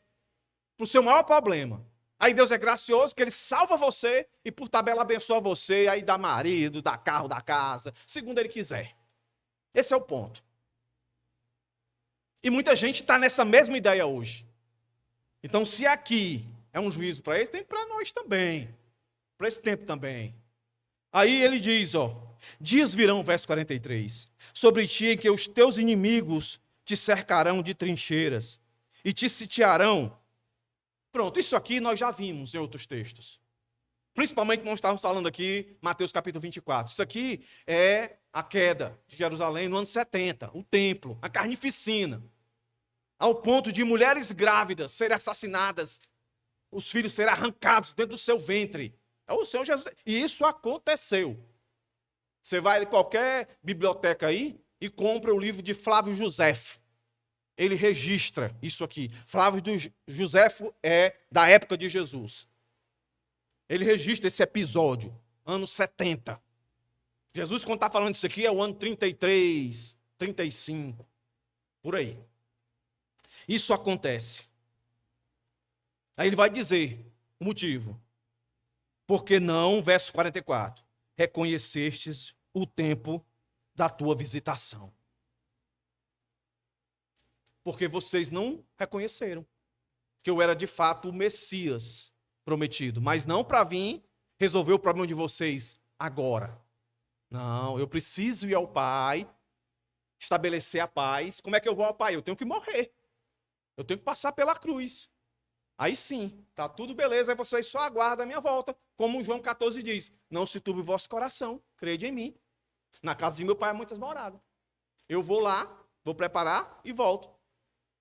para o seu maior problema. Aí Deus é gracioso que ele salva você e por tabela abençoa você, aí dá marido, dá carro, dá casa, segundo ele quiser. Esse é o ponto. E muita gente está nessa mesma ideia hoje. Então, se aqui é um juízo para eles, tem para nós também. Para esse tempo também. Aí ele diz, dias virão, verso 43, sobre ti em que os teus inimigos te cercarão de trincheiras e te sitiarão. Pronto, isso aqui nós já vimos em outros textos. Principalmente nós estávamos falando aqui, Mateus capítulo 24. Isso aqui é a queda de Jerusalém no ano 70, o templo, a carnificina. Ao ponto de mulheres grávidas serem assassinadas, os filhos serem arrancados dentro do seu ventre. É o Senhor Jesus. E isso aconteceu. Você vai em qualquer biblioteca aí e compra o livro de Flávio Josefo. Ele registra isso aqui. Flávio Josefo é da época de Jesus. Ele registra esse episódio, anos 70. Jesus, quando está falando isso aqui, é o ano 33, 35, por aí. Isso acontece. Aí ele vai dizer o motivo. Porque não, verso 44, reconhecestes o tempo da tua visitação. Porque vocês não reconheceram que eu era de fato o Messias prometido, mas não para vir resolver o problema de vocês agora. Não, eu preciso ir ao Pai, estabelecer a paz. Como é que eu vou ao Pai? Eu tenho que morrer. Eu tenho que passar pela cruz. Aí sim, tá tudo beleza, aí vocês só aguardam a minha volta. Como João 14 diz, não se turbe o vosso coração, crede em mim. Na casa de meu pai há muitas moradas. Eu vou lá, vou preparar e volto.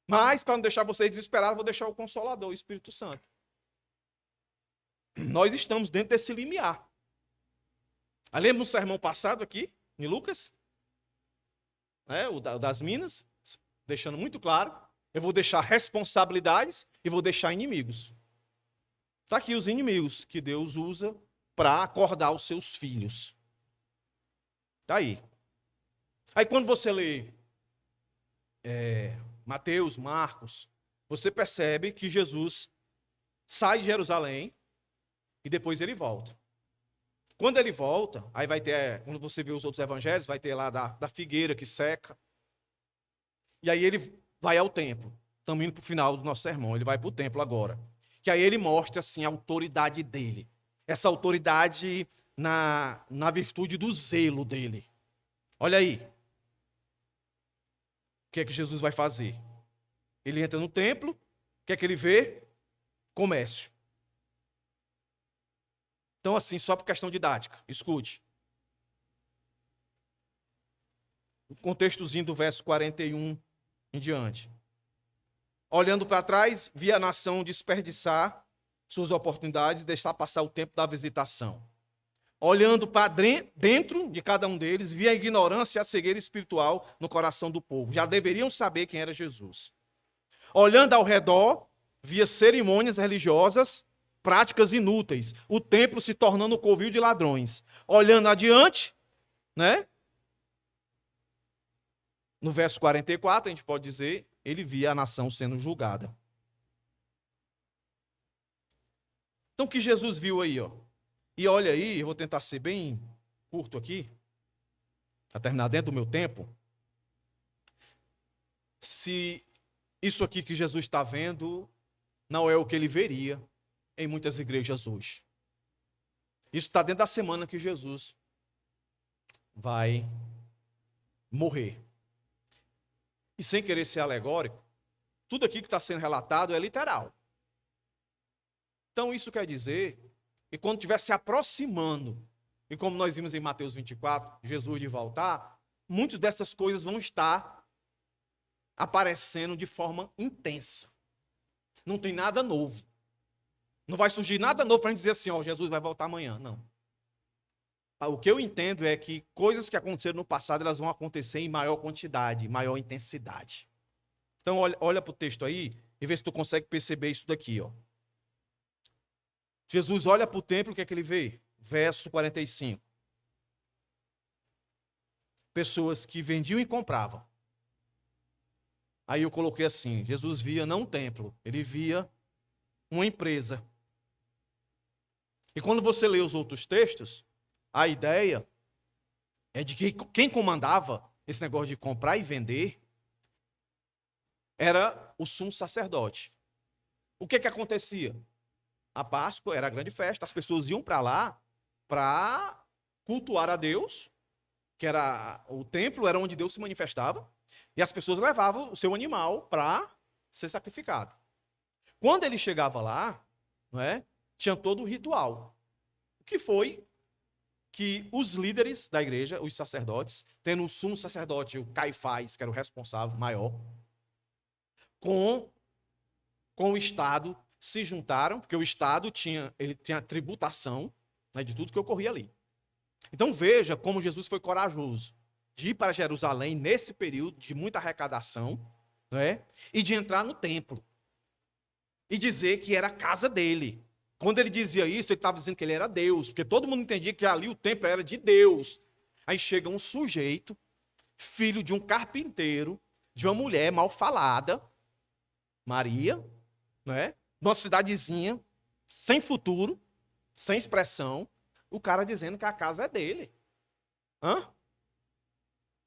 Mas, para não deixar vocês desesperados, vou deixar o Consolador, o Espírito Santo. Nós estamos dentro desse limiar. Aí lembra no sermão passado aqui, em Lucas? O das minas, deixando muito claro. Eu vou deixar responsabilidades e vou deixar inimigos. Está aqui os inimigos que Deus usa para acordar os seus filhos. Está aí. Aí quando você lê Mateus, Marcos, você percebe que Jesus sai de Jerusalém e depois ele volta. Quando ele volta, aí vai ter, quando você vê os outros evangelhos, vai ter lá da figueira que seca. E aí ele vai ao templo. Estamos indo para o final do nosso sermão. Ele vai para o templo agora. Que aí ele mostra assim, a autoridade dele. Essa autoridade na virtude do zelo dele. Olha aí. O que é que Jesus vai fazer? Ele entra no templo. O que é que ele vê? Comércio. Então, assim, só por questão didática. Escute. O contextozinho do verso 41 em diante. Olhando para trás, via a nação desperdiçar suas oportunidades e deixar passar o tempo da visitação. Olhando para dentro de cada um deles, via a ignorância e a cegueira espiritual no coração do povo. Já deveriam saber quem era Jesus. Olhando ao redor, via cerimônias religiosas, práticas inúteis. O templo se tornando um covil de ladrões. Olhando adiante, no verso 44, a gente pode dizer, ele via a nação sendo julgada. Então, o que Jesus viu aí, E olha aí, eu vou tentar ser bem curto aqui, para terminar dentro do meu tempo. Se isso aqui que Jesus está vendo não é o que ele veria em muitas igrejas hoje. Isso está dentro da semana que Jesus vai morrer. E sem querer ser alegórico, tudo aqui que está sendo relatado é literal. Então isso quer dizer que quando estiver se aproximando, e como nós vimos em Mateus 24, Jesus de voltar, muitas dessas coisas vão estar aparecendo de forma intensa. Não tem nada novo. Não vai surgir nada novo para a gente dizer assim, Jesus vai voltar amanhã. Não. O que eu entendo é que coisas que aconteceram no passado, elas vão acontecer em maior quantidade, maior intensidade. Então, olha para o texto aí e vê se tu consegue perceber isso daqui. Jesus olha para o templo, o que é que ele vê? Verso 45. Pessoas que vendiam e compravam. Aí eu coloquei assim, Jesus via não um templo, ele via uma empresa E quando você lê os outros textos, a ideia é de que quem comandava esse negócio de comprar e vender era o sumo sacerdote. O que acontecia? A Páscoa era a grande festa, as pessoas iam para lá para cultuar a Deus, que era o templo, era onde Deus se manifestava, e as pessoas levavam o seu animal para ser sacrificado. Quando ele chegava lá, não é, tinha todo o ritual. O que foi que os líderes da igreja, os sacerdotes, tendo o sumo sacerdote, o Caifás, que era o responsável maior, com o Estado, se juntaram, porque o Estado tinha a tributação, né, de tudo que ocorria ali. Então veja como Jesus foi corajoso de ir para Jerusalém nesse período de muita arrecadação, né, e de entrar no templo e dizer que era a casa dele. Quando ele dizia isso, ele estava dizendo que ele era Deus, porque todo mundo entendia que ali o templo era de Deus. Aí chega um sujeito, filho de um carpinteiro, de uma mulher mal falada, Maria, né? Numa cidadezinha, sem futuro, sem expressão, o cara dizendo que a casa é dele. Hã?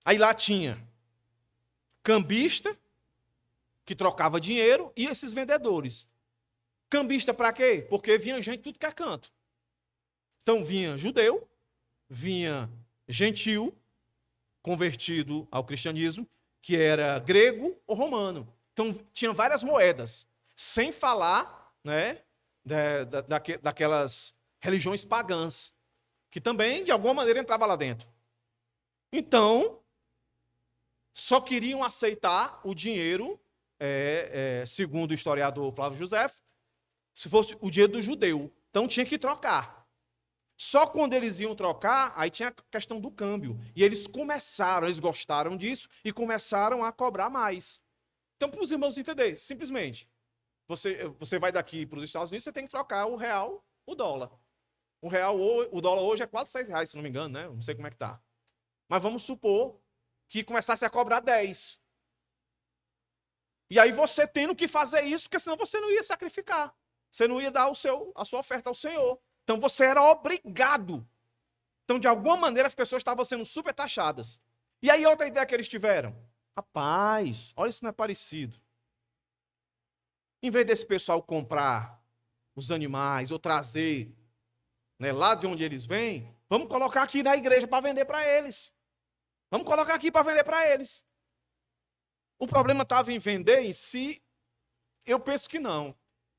Aí lá tinha cambista, que trocava dinheiro, e esses vendedores. Cambista para quê? Porque vinha gente de tudo que é canto. Então vinha judeu, vinha gentil, convertido ao cristianismo, que era grego ou romano. Então tinha várias moedas, sem falar, né, daquelas religiões pagãs, que também de alguma maneira entrava lá dentro. Então só queriam aceitar o dinheiro, segundo o historiador Flávio Josefo, se fosse o dinheiro do judeu. Então tinha que trocar. Só quando eles iam trocar, aí tinha a questão do câmbio. E eles gostaram disso e começaram a cobrar mais. Então, para os irmãos entenderem, simplesmente, você vai daqui para os Estados Unidos, você tem que trocar o real, o dólar. O dólar hoje é quase R$6, se não me engano, né? Não sei como é que tá. Mas vamos supor que começasse a cobrar 10. E aí você tendo que fazer isso, porque senão você não ia sacrificar. Você não ia dar a sua oferta ao Senhor. Então você era obrigado. Então, de alguma maneira, as pessoas estavam sendo super taxadas. E aí, outra ideia que eles tiveram. Rapaz, olha se não é parecido. Em vez desse pessoal comprar os animais ou trazer, né, lá de onde eles vêm, vamos colocar aqui na igreja para vender para eles. Vamos colocar aqui para vender para eles. O problema estava em vender em si? Eu penso que não.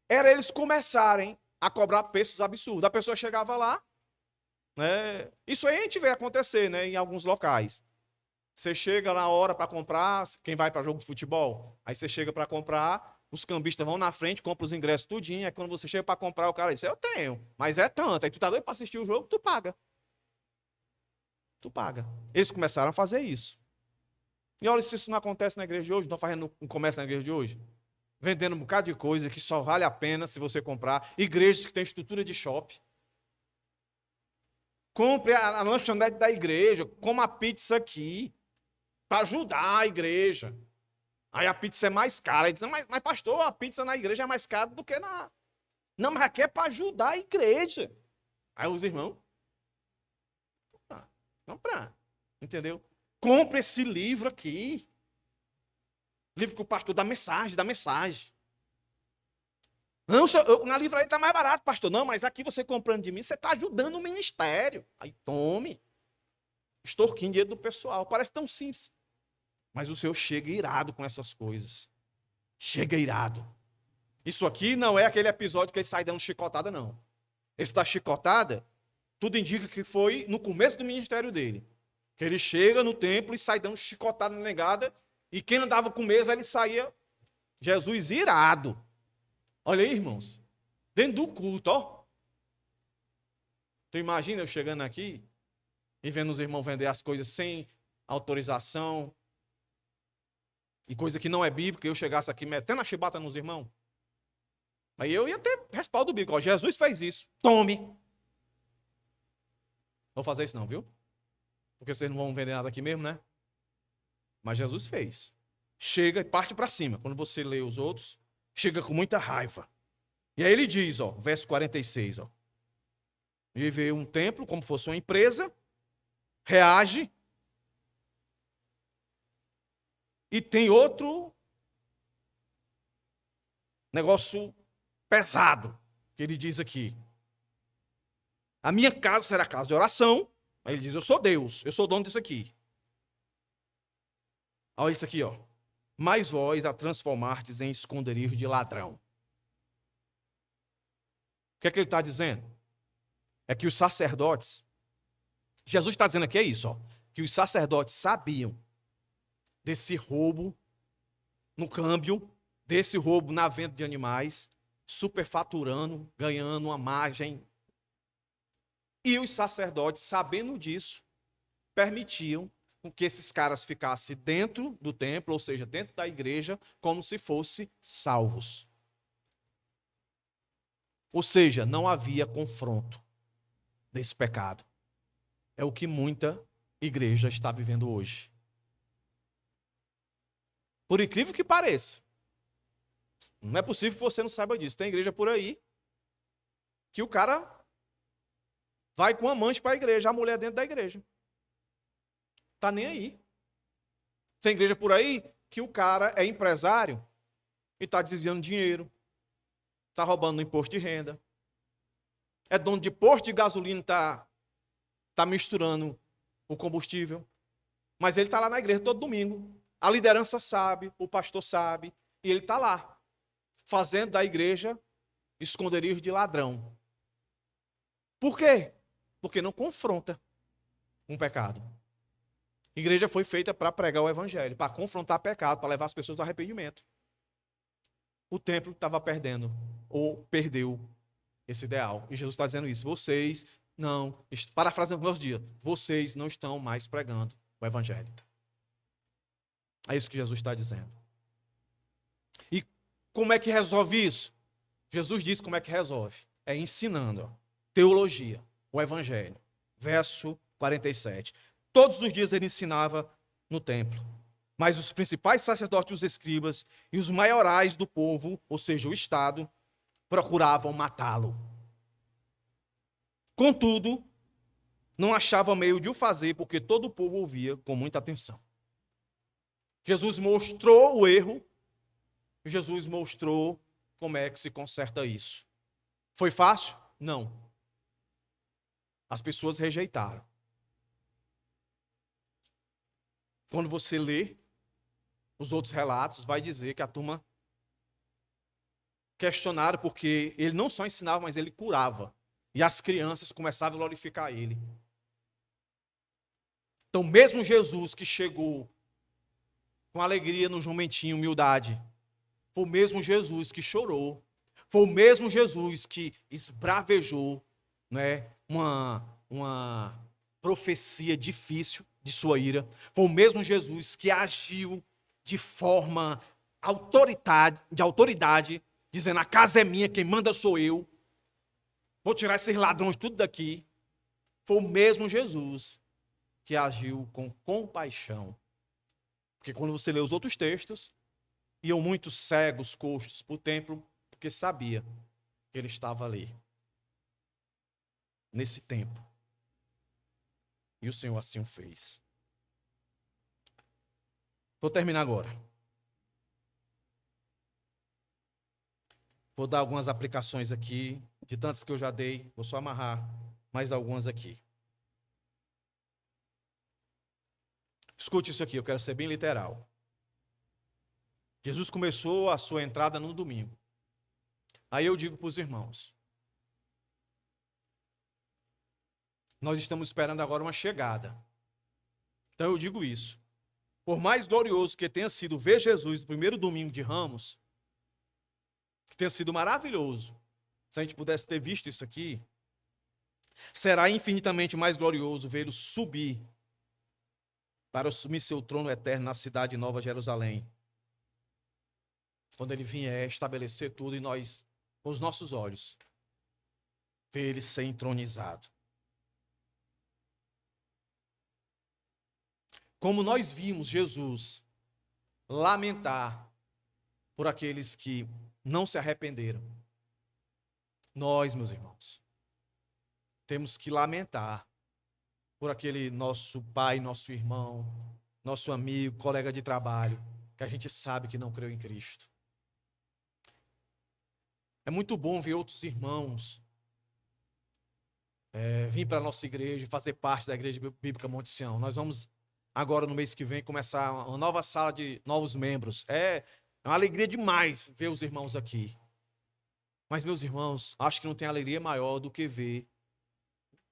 Era eles começarem a cobrar preços absurdos. A pessoa chegava lá, né? Isso aí a gente vê acontecer, né, em alguns locais. Você chega na hora para comprar, quem vai para jogo de futebol, aí você chega para comprar, os cambistas vão na frente, compram os ingressos tudinho, aí quando você chega para comprar, o cara diz, eu tenho, mas é tanto. Aí tu tá doido para assistir o jogo, tu paga. Tu paga. Eles começaram a fazer isso. E olha se isso não acontece na igreja de hoje, não estão fazendo um comércio na igreja de hoje. Vendendo um bocado de coisa que só vale a pena se você comprar. Igrejas que têm estrutura de shopping. Compre a lanchonete da igreja, coma a pizza aqui, para ajudar a igreja. Aí a pizza é mais cara. Aí diz, mas pastor, a pizza na igreja é mais cara do que na... Não, mas aqui é para ajudar a igreja. Aí os irmãos, comprar, entendeu? Compre esse livro aqui. Livro que o pastor dá mensagem. Não, na livraria está mais barato, pastor. Não, mas aqui você comprando de mim, você está ajudando o ministério. Aí tome. Extorquindo dinheiro do pessoal. Parece tão simples. Mas o Senhor chega irado com essas coisas. Chega irado. Isso aqui não é aquele episódio que ele sai dando chicotada, não. Esse da chicotada, tudo indica que foi no começo do ministério dele. Que ele chega no templo e sai dando chicotada negada. E quem não dava com mesa, ele saía, Jesus irado. Olha aí, irmãos. Dentro do culto, ó. Tu imagina eu chegando aqui e vendo os irmãos vender as coisas sem autorização. E coisa que não é bíblica, eu chegasse aqui metendo a chibata nos irmãos. Aí eu ia ter respaldo bíblico. Ó, Jesus fez isso. Tome. Não vou fazer isso não, viu? Porque vocês não vão vender nada aqui mesmo, né? Mas Jesus fez. Chega e parte para cima. Quando você lê os outros, chega com muita raiva. E aí ele diz, ó, verso 46, ó. Ele vê um templo como fosse uma empresa, reage, e tem outro negócio pesado, que ele diz aqui. A minha casa será casa de oração. Aí ele diz, eu sou Deus, eu sou o dono disso aqui. Olha isso aqui, ó. Mas vós a transformardes em esconderijo de ladrão. O que é que ele está dizendo? É que os sacerdotes, Jesus está dizendo aqui é isso, ó, que os sacerdotes sabiam desse roubo no câmbio, desse roubo na venda de animais, superfaturando, ganhando uma margem. E os sacerdotes, sabendo disso, permitiam que esses caras ficassem dentro do templo, ou seja, dentro da igreja, como se fossem salvos. Ou seja, não havia confronto desse pecado. É o que muita igreja está vivendo hoje. Por incrível que pareça, não é possível que você não saiba disso. Tem igreja por aí que o cara vai com amante para a igreja, a mulher dentro da igreja. Está nem aí. Tem igreja por aí que o cara é empresário e está desviando dinheiro, está roubando no imposto de renda, é dono de posto de gasolina, está misturando o combustível, mas ele está lá na igreja todo domingo. A liderança sabe, o pastor sabe, e ele está lá, fazendo da igreja esconderijo de ladrão. Por quê? Porque não confronta um pecado. A igreja foi feita para pregar o evangelho, para confrontar pecado, para levar as pessoas ao arrependimento. O templo estava perdendo, ou perdeu esse ideal. E Jesus está dizendo isso. Vocês não, parafraseando meus dias, vocês não estão mais pregando o evangelho. É isso que Jesus está dizendo. E como é que resolve isso? Jesus diz como é que resolve. É ensinando, ó, teologia, o evangelho. Verso 47. Todos os dias ele ensinava no templo. Mas os principais sacerdotes, os escribas e os maiorais do povo, ou seja, o Estado, procuravam matá-lo. Contudo, não achava meio de o fazer, porque todo o povo ouvia com muita atenção. Jesus mostrou o erro, Jesus mostrou como é que se conserta isso. Foi fácil? Não. As pessoas rejeitaram. Quando você lê os outros relatos, vai dizer que a turma questionaram porque ele não só ensinava, mas ele curava. E as crianças começavam a glorificar ele. Então, mesmo Jesus que chegou com alegria no jumentinho, humildade, foi o mesmo Jesus que chorou, foi o mesmo Jesus que esbravejou, né, uma profecia difícil de sua ira, foi o mesmo Jesus que agiu de forma de autoridade, dizendo, a casa é minha, quem manda sou eu, vou tirar esses ladrões tudo daqui. Foi o mesmo Jesus que agiu com compaixão. Porque quando você lê os outros textos, iam muitos cegos, coxos para o templo, porque sabia que ele estava ali, nesse tempo. E o Senhor assim o fez. Vou terminar agora. Vou dar algumas aplicações aqui, de tantas que eu já dei, vou só amarrar mais algumas aqui. Escute isso aqui, eu quero ser bem literal. Jesus começou a sua entrada no domingo. Aí eu digo para os irmãos, nós estamos esperando agora uma chegada. Então eu digo isso. Por mais glorioso que tenha sido ver Jesus no primeiro domingo de Ramos, que tenha sido maravilhoso, se a gente pudesse ter visto isso aqui, será infinitamente mais glorioso vê-lo subir para assumir seu trono eterno na cidade de Nova Jerusalém. Quando ele vier estabelecer tudo e nós, com os nossos olhos, ver ele ser entronizado. Como nós vimos Jesus lamentar por aqueles que não se arrependeram, nós, meus irmãos, temos que lamentar por aquele nosso pai, nosso irmão, nosso amigo, colega de trabalho, que a gente sabe que não creu em Cristo. É muito bom ver outros irmãos vir para a nossa igreja e fazer parte da Igreja Bíblica Monte Sião. Nós vamos, agora no mês que vem, começar uma nova sala de novos membros. É uma alegria demais ver os irmãos aqui. Mas, meus irmãos, acho que não tem alegria maior do que ver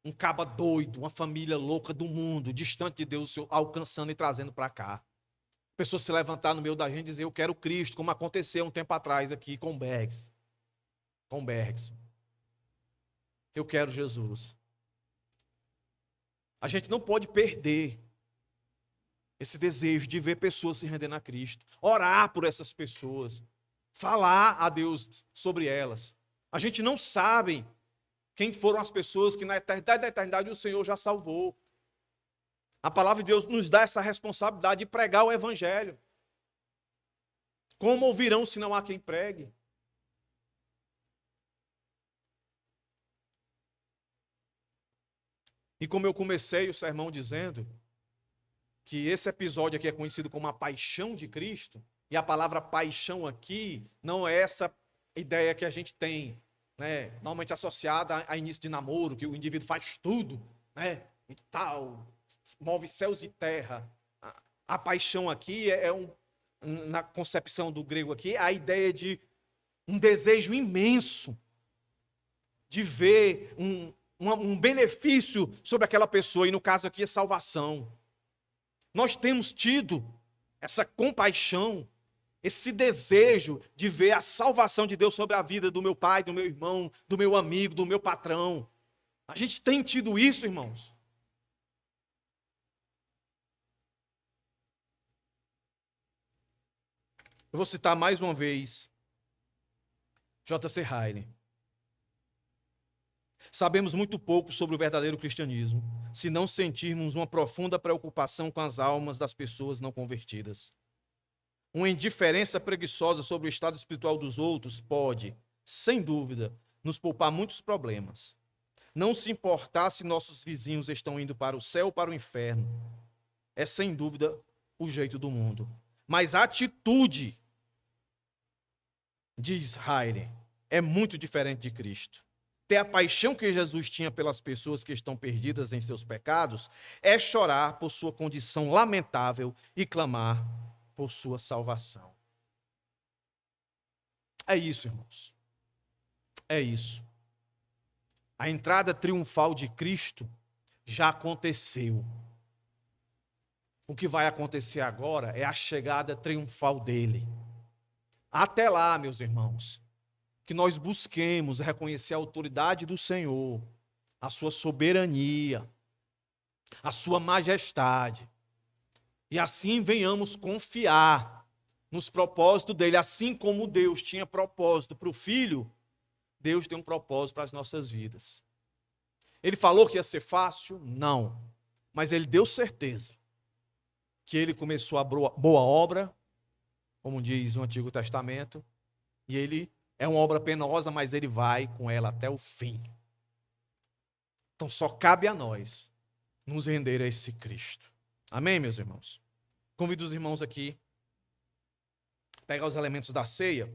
um caba doido, uma família louca do mundo, distante de Deus, alcançando e trazendo para cá. Pessoas se levantar no meio da gente e dizer, eu quero Cristo, como aconteceu um tempo atrás aqui com Bergs. Eu quero Jesus. A gente não pode perder esse desejo de ver pessoas se rendendo a Cristo, orar por essas pessoas, falar a Deus sobre elas. A gente não sabe quem foram as pessoas que na eternidade da eternidade o Senhor já salvou. A palavra de Deus nos dá essa responsabilidade de pregar o Evangelho. Como ouvirão se não há quem pregue? E como eu comecei o sermão dizendo que esse episódio aqui é conhecido como a paixão de Cristo, e a palavra paixão aqui não é essa ideia que a gente tem, né, normalmente associada a início de namoro, que o indivíduo faz tudo, né, e tal, move céus e terra. A paixão aqui na concepção do grego aqui, a ideia de um desejo imenso de ver um benefício sobre aquela pessoa, e no caso aqui é salvação. Nós temos tido essa compaixão, esse desejo de ver a salvação de Deus sobre a vida do meu pai, do meu irmão, do meu amigo, do meu patrão. A gente tem tido isso, irmãos. Eu vou citar mais uma vez J.C. Ryle. Sabemos muito pouco sobre o verdadeiro cristianismo, se não sentirmos uma profunda preocupação com as almas das pessoas não convertidas. Uma indiferença preguiçosa sobre o estado espiritual dos outros pode, sem dúvida, nos poupar muitos problemas. Não se importar se nossos vizinhos estão indo para o céu ou para o inferno, é sem dúvida o jeito do mundo. Mas a atitude, diz Ryle, é muito diferente de Cristo. Ter a paixão que Jesus tinha pelas pessoas que estão perdidas em seus pecados é chorar por sua condição lamentável e clamar por sua salvação. É isso, irmãos. É isso. A entrada triunfal de Cristo já aconteceu. O que vai acontecer agora é a chegada triunfal dele. Até lá, meus irmãos, que nós busquemos reconhecer a autoridade do Senhor, a sua soberania, a sua majestade, e assim venhamos confiar nos propósitos dele, assim como Deus tinha propósito para o Filho, Deus tem um propósito para as nossas vidas. Ele falou que ia ser fácil? Não, mas ele deu certeza que ele começou a boa obra, como diz o Antigo Testamento, e ele é uma obra penosa, mas ele vai com ela até o fim. Então só cabe a nós nos render a esse Cristo. Amém, meus irmãos? Convido os irmãos aqui a pegar os elementos da ceia.